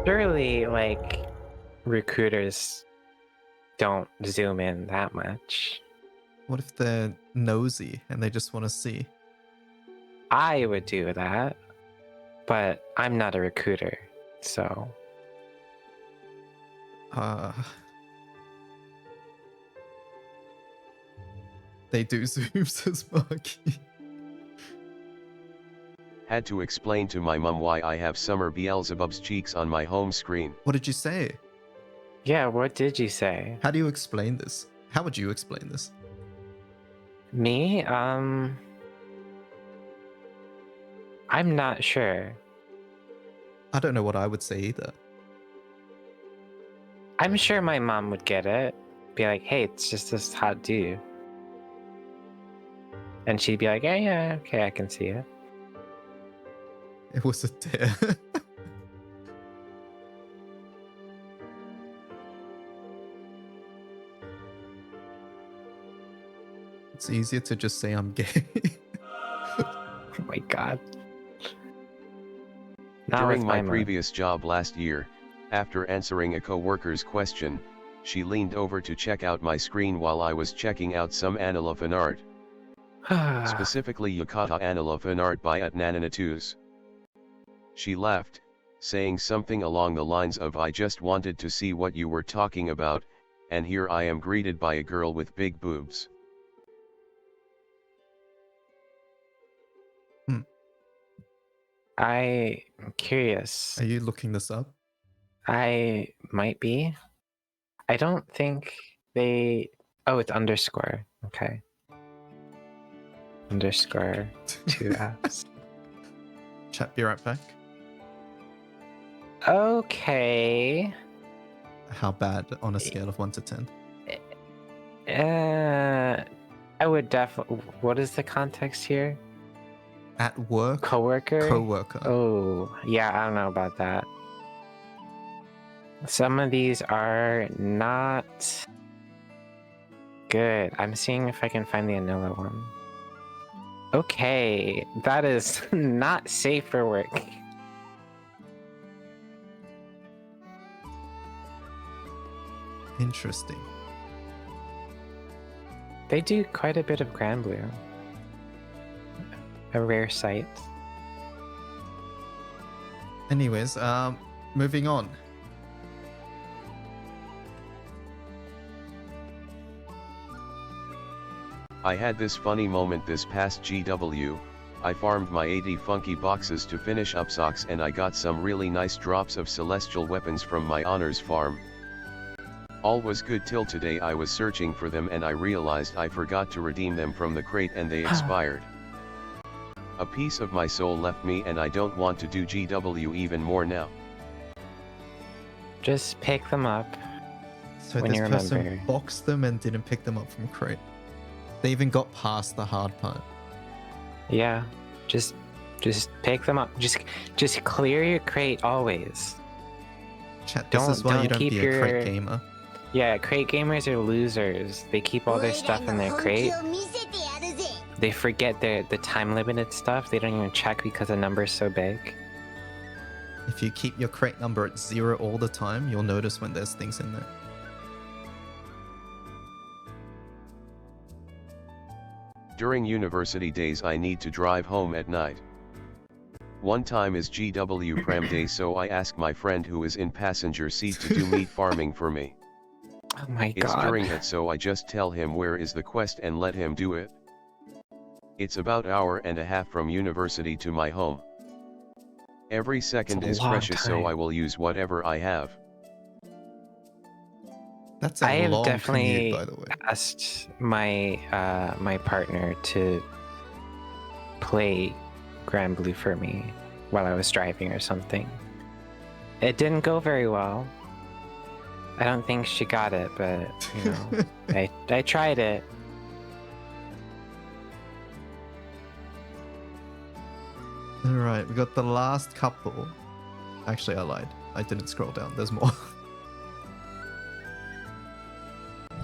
Surely, like, recruiters don't zoom in that much. What if they're nosy and they just want to see? I would do that, but I'm not a recruiter, so... They do zoom, says Marky. Had to explain to my mum why I have Summer Beelzebub's cheeks on my home screen. What did you say? Yeah, what did you say? How do you explain this? How would you explain this? Me? I'm not sure. I don't know what I would say either. I'm sure my mom would get it. Be like, hey, it's just this hot dude. And she'd be like, yeah, okay, I can see it. It was a dare. It's easier to just say I'm gay. Oh my god. Not During with my mom. previous job last year, after answering a co-worker's question, she leaned over to check out my screen while I was checking out some anime fan art. Specifically Yukata anime fan art by @Nananatus. She left, saying something along the lines of I just wanted to see what you were talking about, and here I am greeted by a girl with big boobs. I'm curious. Are you looking this up? I might be. I don't think they... Oh, it's underscore. Okay. Underscore 2 Fs. Chat, be right back. Okay. How bad on a scale of 1 to 10? I would definitely... What is the context here? At work? Coworker? Coworker. Oh, yeah, I don't know about that. Some of these are not good. I'm seeing if I can find the vanilla one. Okay, that is not safe for work. Interesting. They do quite a bit of Grand Blue. A rare sight. Anyways, moving on. I had this funny moment this past GW, I farmed my 80 funky boxes to finish up socks and I got some really nice drops of celestial weapons from my honors farm. All was good till today I was searching for them and I realized I forgot to redeem them from the crate and they expired. A piece of my soul left me and I don't want to do GW even more now. Just pick them up. So When this you person remember. boxed them and didn't pick them up from crate. They even got past the hard part. Yeah, just pick them up. Just clear your crate always. Chat, this is why you don't keep be a crate gamer. Yeah, crate gamers are losers. They keep all their stuff in their crate. They forget the time limited stuff. They don't even check because the number is so big. If you keep your crate number at 0 all the time, you'll notice when there's things in there. During university days I need to drive home at night. One time is GW pram day so I ask my friend who is in passenger seat to do meat farming for me. Oh my It's god. during it so I just tell him where is the quest and let him do it. It's about 1.5 hours from university to my home. Every second a is long precious, so time. I will use whatever I have. That's I a have long commute, definitely by the way. asked my my partner to play Grand Blue for me while I was driving or something. It didn't go very well. I don't think she got it, but you know, I tried it. Alright, we got the last couple. Actually, I lied. I didn't scroll down. There's more.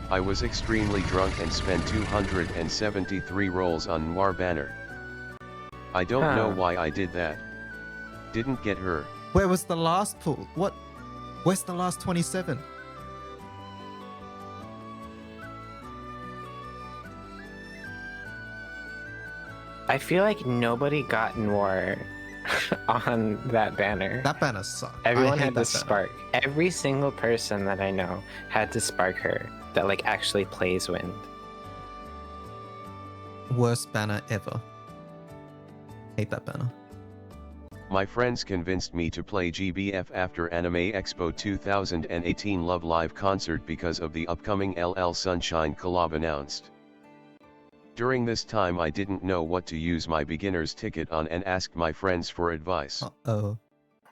I was extremely drunk and spent 273 rolls on Noir banner. I don't know Huh. why I did that. Didn't get her. Where was the last pool? What? Where's the last 27? I feel like nobody got Noir on that banner. That banner sucked. Everyone I hate had to that banner. spark. Every single person that I know had to spark her that like actually plays wind. Worst banner ever. Hate that banner. My friends convinced me to play GBF after Anime Expo 2018 Love Live concert because of the upcoming LL Sunshine collab announced. During this time I didn't know what to use my beginner's ticket on and asked my friends for advice. Uh-oh.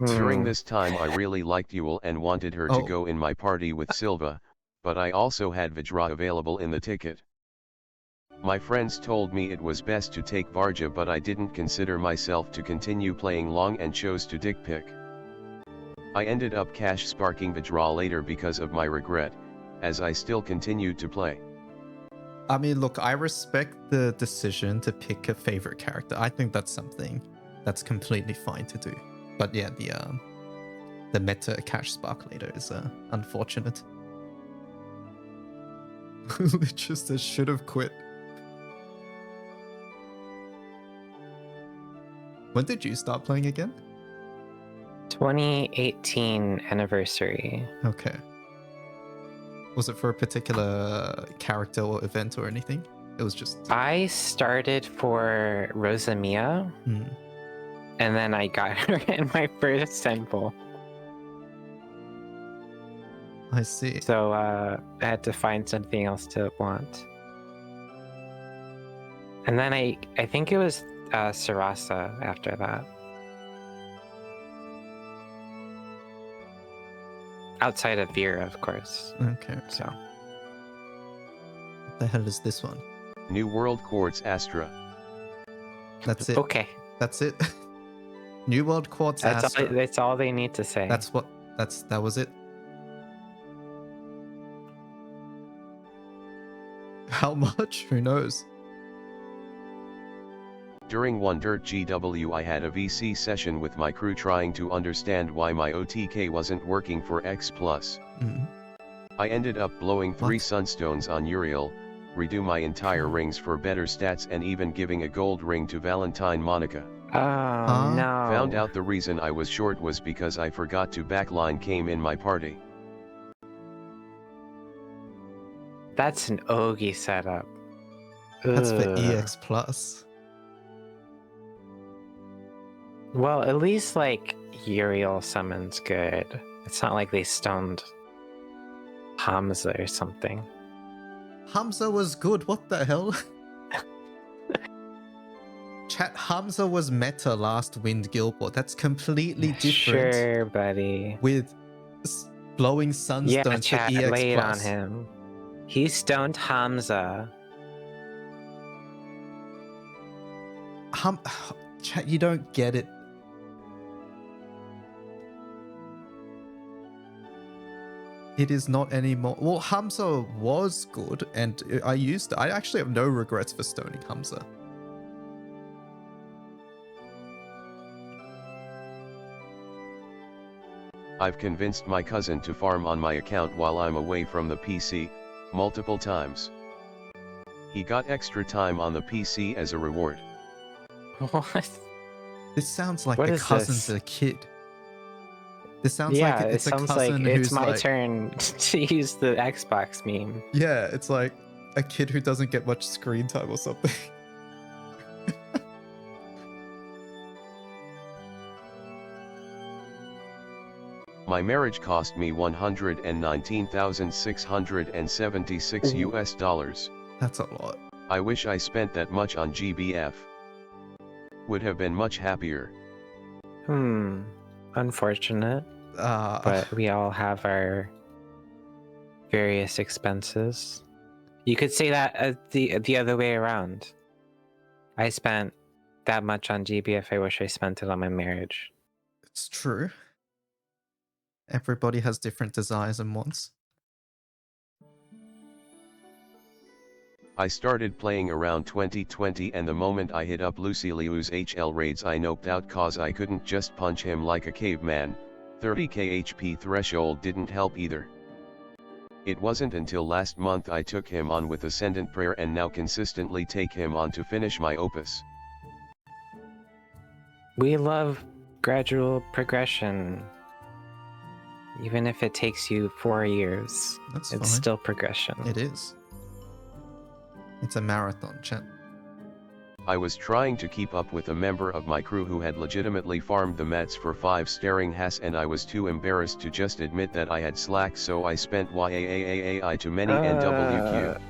During Hmm. this time I really liked Yule and wanted her Oh. to go in my party with Silva, but I also had Vajra available in the ticket. My friends told me it was best to take Varja, but I didn't consider myself to continue playing long and chose to dick pick. I ended up cash sparking Vajra later because of my regret, as I still continued to play. I mean, look, I respect the decision to pick a favorite character. I think that's something that's completely fine to do. But yeah, the meta cash spark later is unfortunate. It just says should have quit. When did you start playing again? 2018 anniversary. Okay. Was it for a particular character or event or anything? It was just... I started for Rosamia, Hmm. and then I got her in my first temple. I see. So I had to find something else to want. And then I think it was Sarasa after that. Outside of Vera, of course. Okay. So What the hell is this one? New World Quartz Astra. That's it. okay, That's it. New World Quartz that's Astra. that's all they need to say. That was it. How much? Who knows? During one Dirt GW I had a VC session with my crew trying to understand why my OTK wasn't working for X+. Mm. I ended up blowing 3 What? sunstones on Uriel, redo my entire rings for better stats and even giving a gold ring to Valentine Monica. Oh no! Found out the reason I was short was because I forgot to backline came in my party. That's an Ogi setup. That's for Ugh. EX Plus. Well, at least like Uriel summons good. It's not like they stoned Hamza or something. Hamza was good. What the hell? Chat, Hamza was meta last Wind Guildboard. That's completely different. Sure, buddy. With blowing Yeah, sunstones chat, for EX lay it on Plus. him. He stoned Hamza. Chat, you don't get it. It is not anymore. Well, Hamza was good, and I actually have no regrets for stoning Hamza. I've convinced my cousin to farm on my account while I'm away from the PC, multiple times. He got extra time on the PC as a reward. What? This sounds like What a is cousin this? to a kid. This sounds Yeah, like it it's a sounds cousin like it's who's my like, turn to use the Xbox meme. yeah, it's like a kid who doesn't get much screen time or something. My marriage cost me $119,676 US. That's a lot. I wish I spent that much on GBF. Would have been much happier. Unfortunate. But we all have our various expenses. You could say that the other way around. I spent that much on GBF. I wish I spent it on my marriage. It's true. Everybody has different desires and wants. I started playing around 2020, and the moment I hit up Lucy Liu's HL raids I noped out cause I couldn't just punch him like a caveman. 30k HP threshold didn't help either. It wasn't until last month I took him on with Ascendant Prayer and now consistently take him on to finish my opus. We love gradual progression. Even if it takes you 4 years, That's it's fine. still progression. It is. It's a marathon, chat. I was trying to keep up with a member of my crew who had legitimately farmed the mats for 5 staring has, and I was too embarrassed to just admit that I had slack, so I spent YAAAAI to many NWQ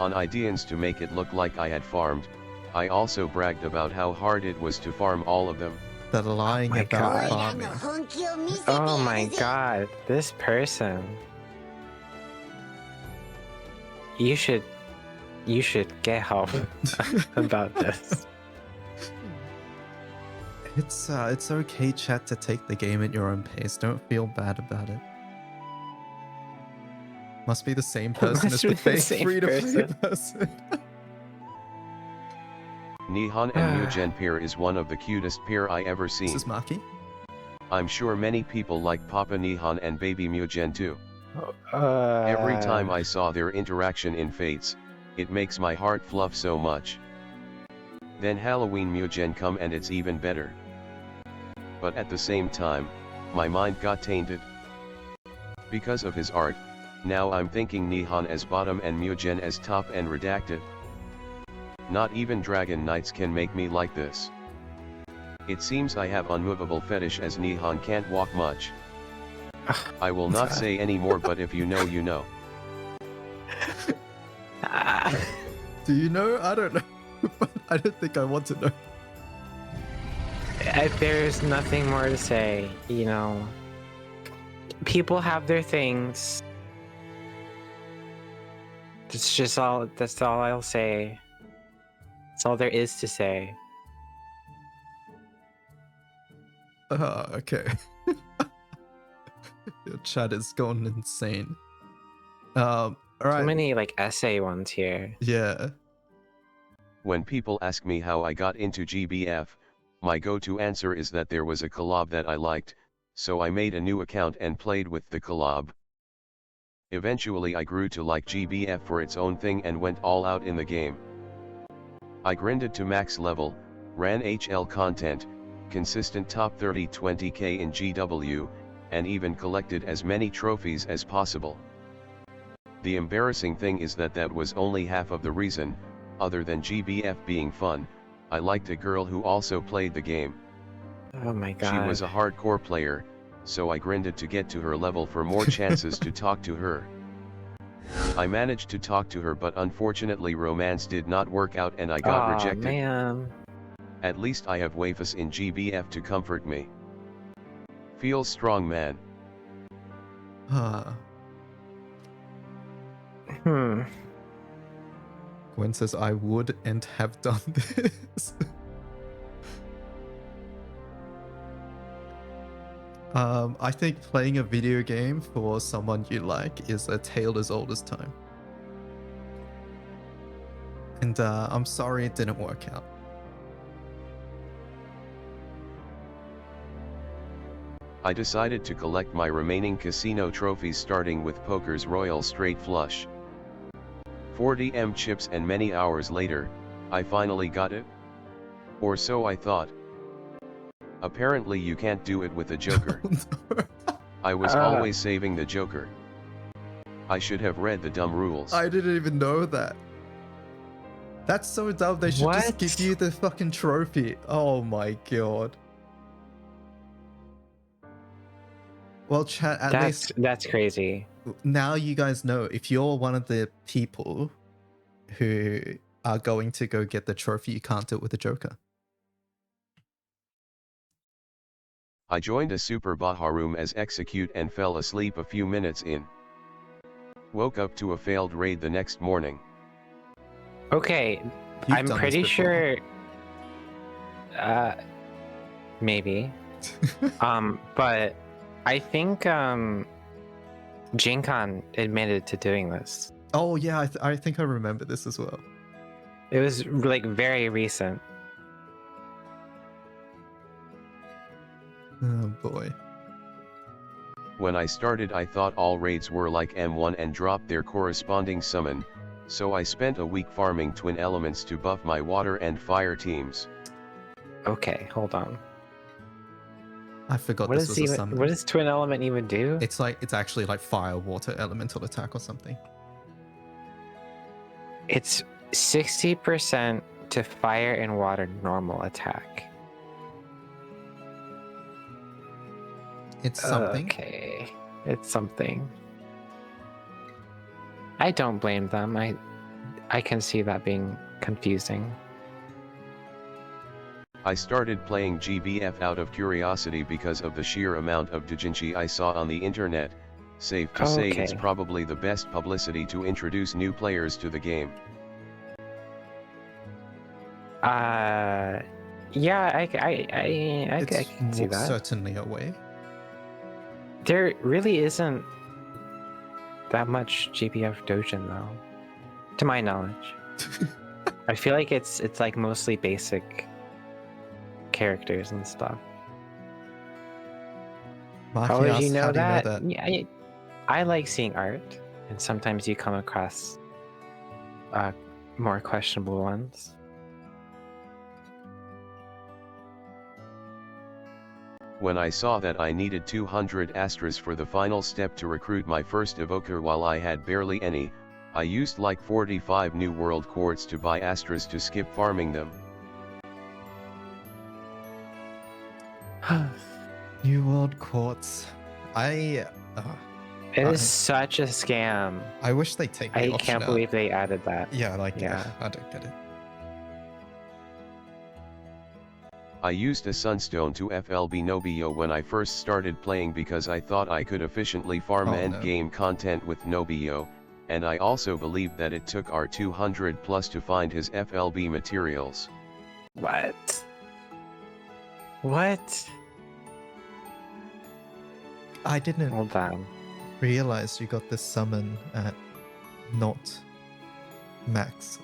on ideas to make it look like I had farmed. I also bragged about how hard it was to farm all of them. They're lying my about God. farming. Oh my god, this person. You should get help about this. It's okay, chat, to take the game at your own pace. Don't feel bad about it. Must be the same person as Must be the the fake same free-to-play person. Nihon and Mugen pair is one of the cutest pair I ever seen. This is Maki. I'm sure many people like Papa Nihon and Baby Mugen too. Uh, Every time I saw their interaction in Fates, it makes my heart fluff so much. Then Halloween Mugen come and it's even better. But at the same time, my mind got tainted. Because of his art, now I'm thinking Nihon as bottom and Mugen as top and redacted. Not even Dragon Knights can make me like this. It seems I have unmovable fetish as Nihon can't walk much. I will not say any more, but if you know, you know. Do you know? I don't know. But I don't think I want to know. There's nothing more to say, you know. People have their things. That's all I'll say. That's all there is to say. Okay. Your chat is going insane. All right. So many like essay ones here. Yeah. When people ask me how I got into GBF, my go-to answer is that there was a collab that I liked, so I made a new account and played with the collab. Eventually I grew to like GBF for its own thing and went all out in the game. I grinded to max level, ran HL content, consistent top 30 20k in GW, and even collected as many trophies as possible. The embarrassing thing is that was only half of the reason. Other than GBF being fun, I liked a girl who also played the game. Oh my god. She was a hardcore player, so I grinded to get to her level for more chances to talk to her. I managed to talk to her, but unfortunately romance did not work out and I got rejected. Man. At least I have waifus in GBF to comfort me. Feels strong, man. Gwen says I would and have done this. I think playing a video game for someone you like is a tale as old as time. And I'm sorry it didn't work out. I decided to collect my remaining casino trophies, starting with poker's Royal Straight Flush. 40M chips, and many hours later, I finally got it. Or so I thought. Apparently you can't do it with a joker. I was always saving the joker. I should have read the dumb rules. I didn't even know that. That's so dumb. They should just give you the fucking trophy. Oh my god. Well, chat, at least That's crazy. now you guys know if you're one of the people who are going to go get the trophy, you can't do it with the Joker. I joined a Super Baja room as execute and fell asleep a few minutes in. Woke up to a failed raid the next morning. Okay, You've I'm done pretty this before. sure. Maybe. But I think Jinkon admitted to doing this. Oh yeah, I think I remember this as well. It was like very recent. Oh boy. When I started I thought all raids were like M1 and dropped their corresponding summon, so I spent a week farming twin elements to buff my water and fire teams. Okay, hold on. I forgot What this does was a summon. what does Twin Element even do? It's actually like fire, water, elemental attack or something. It's 60% to fire and water normal attack. It's something. Okay, it's something. I don't blame them. I can see that being confusing. I started playing GBF out of curiosity because of the sheer amount of doujinshi I saw on the internet. Safe to say it's Okay. probably the best publicity to introduce new players to the game. Yeah, I can see that. Certainly a way. There really isn't that much GBF Dojin though, to my knowledge. I feel like it's like mostly basic characters and stuff. How would you know that? Yeah, I like seeing art, and sometimes you come across more questionable ones. When I saw that I needed 200 Astras for the final step to recruit my first evoker while I had barely any, I used like 45 New World Quartz to buy Astras to skip farming them. New World Quartz. It is such a scam. I wish they take the I option can't out. believe they added that. Yeah, Yeah. I don't get it. I used a Sunstone to FLB Nobio when I first started playing because I thought I could efficiently farm endgame content with Nobio, and I also believed that it took R200 plus to find his FLB materials. What? What? I didn't Hold on. realize you got this summon at not max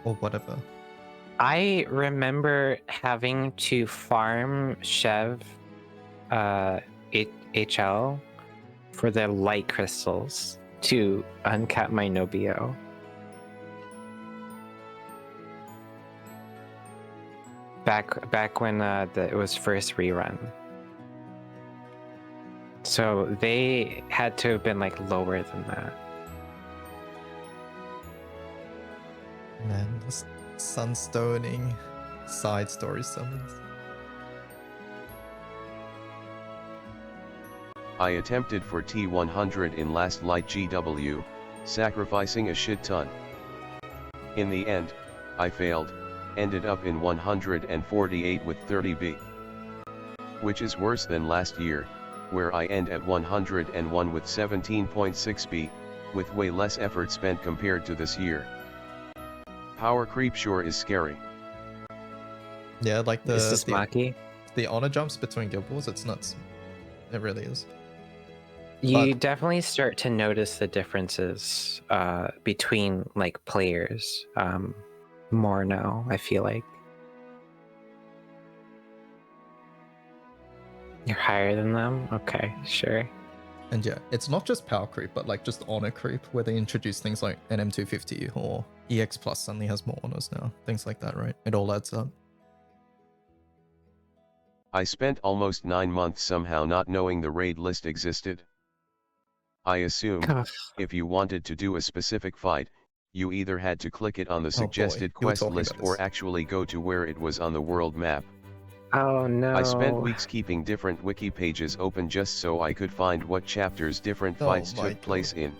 or whatever. I remember having to farm Chev HL for the light crystals to uncap my Nobio. Back when it was first rerun. So they had to have been like lower than that. Man, this sunstoning side story summons. I attempted for T100 in last light GW, sacrificing a shit ton. In the end, I failed, ended up in 148 with 30B. Which is worse than last year, where I end at 101 with 17.6B, with way less effort spent compared to this year. Power creep sure is scary. Yeah, like Is this Maki? the honor jumps between guild wars, it's nuts. It really is. You But- definitely start to notice the differences between like players more now, I feel like. You're higher than them? Okay, sure. And yeah, it's not just power creep, but like just honor creep, where they introduce things like an M250 or EX Plus suddenly has more honors now. Things like that, right? It all adds up. I spent almost 9 months somehow not knowing the raid list existed. I assumed, if you wanted to do a specific fight, you either had to click it on the suggested you were quest talking list about or this. actually go to where it was on the world map. Oh no. I spent weeks keeping different wiki pages open just so I could find what chapters different fights my took place God. in.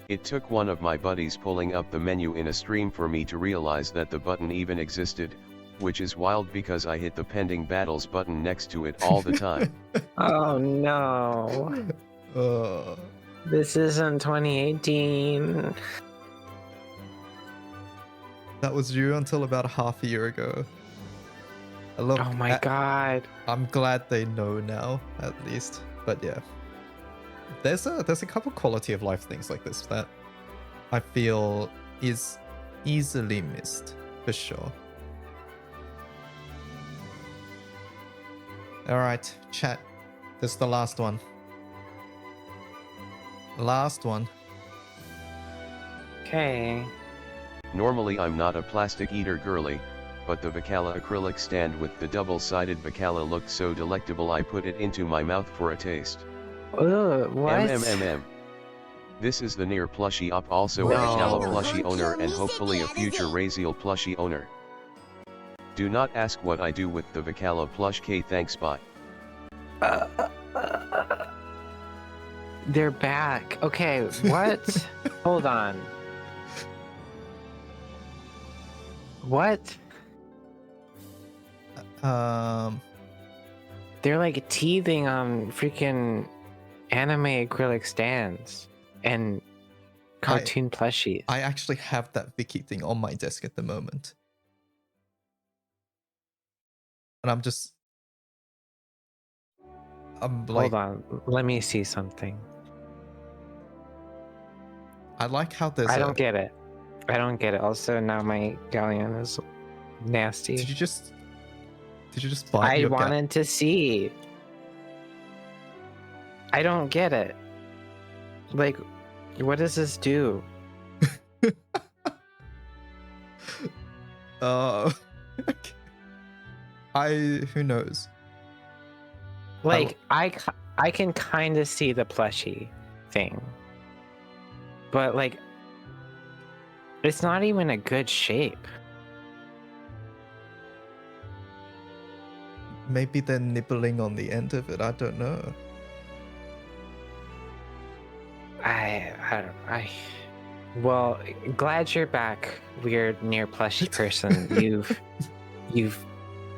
It took one of my buddies pulling up the menu in a stream for me to realize that the button even existed, which is wild because I hit the pending battles button next to it all the time. Oh no. This isn't 2018. That was you until about half a year ago. Look, Oh my god. I'm glad they know now, at least. But yeah, there's a couple quality of life things like this that I feel is easily missed, for sure. All right, chat. This is the last one. Last one. Okay. Normally I'm not a plastic eater girly, but the Bacala acrylic stand with the double-sided Bacala looked so delectable I put it into my mouth for a taste. Ugh, what? This is the Nier plushie up, also No. a Bacala plushie owner and hopefully a future Raziel plushie owner. Do not ask what I do with the Bacala plush. K, thanks, bye. They're back. Okay, what? Hold on. What? They're like teething on freaking anime acrylic stands and cartoon plushies. I actually have that Viki thing on my desk at the moment. And I'm like, hold on, let me see something. I like how there's I don't get it. I don't get it. Also, now my galleon is nasty. Did you just buy I your wanted to see. I don't get it. Like, what does this do? who knows? Like, I can kind of see the plushie thing, but like, it's not even a good shape. Maybe they're nibbling on the end of it. I don't know. Well, glad you're back, weird Nier plushie person. You've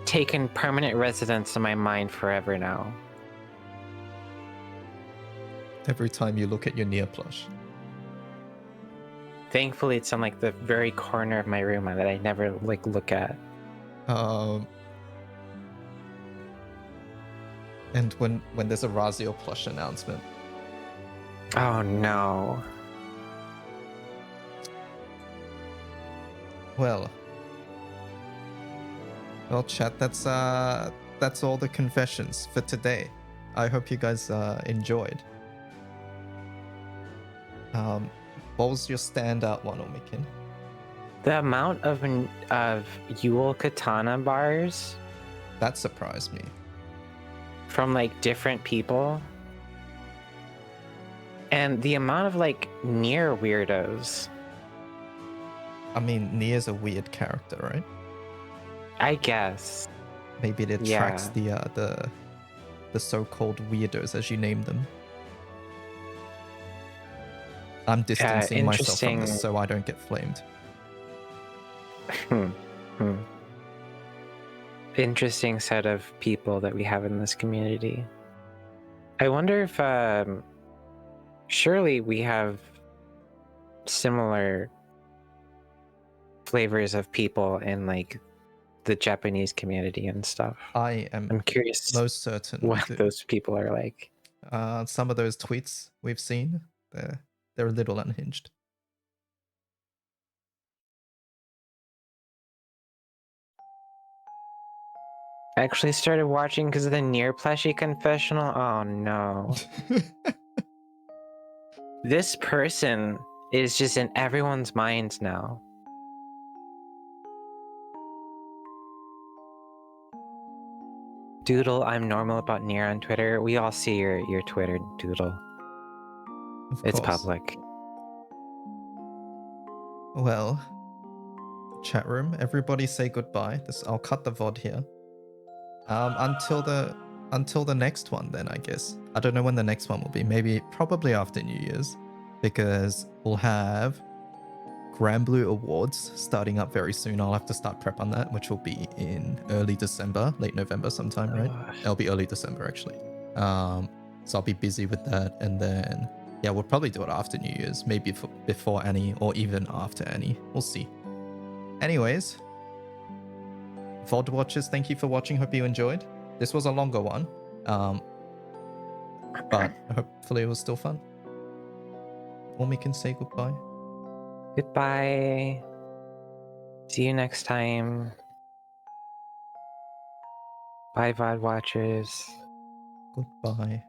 taken permanent residence in my mind forever now. Every time you look at your Nier plush. Thankfully, it's on like the very corner of my room that I never like look at. And when there's a Raziel plush announcement. Oh no. Well, chat, that's all the confessions for today. I hope you guys enjoyed. What was your standout one, Omikin? The amount of Yule Katana bars That surprised me. from like different people, and the amount of like Nier weirdos. I mean, Nier's a weird character, right? I guess. Maybe it attracts the so-called weirdos, as you name them. I'm distancing myself from this so I don't get flamed. Interesting set of people that we have in this community. I wonder if surely we have similar flavors of people in like the Japanese community and stuff. I'm curious most certain what those people are like. Some of those tweets we've seen, they're a little unhinged. I actually started watching because of the Nier plushie confessional. Oh no. This person is just in everyone's minds now. Doodle, I'm normal about Nier on Twitter. We all see your Twitter, Doodle. It's public. Well, chat room, everybody say goodbye. I'll cut the VOD here. Until the next one, then I guess. I don't know when the next one will be. Maybe probably after New Year's, because we'll have Grand Blue Awards starting up very soon. I'll have to start prep on that, which will be in early December, late November sometime, right? It'll be early December actually. So I'll be busy with that, and then yeah, we'll probably do it after New Year's, maybe before Annie or even after Annie. We'll see. Anyways, VOD watchers, thank you for watching. Hope you enjoyed. This was a longer one, but hopefully it was still fun. Or we can say goodbye. Goodbye. See you next time. Bye, VOD watchers. Goodbye.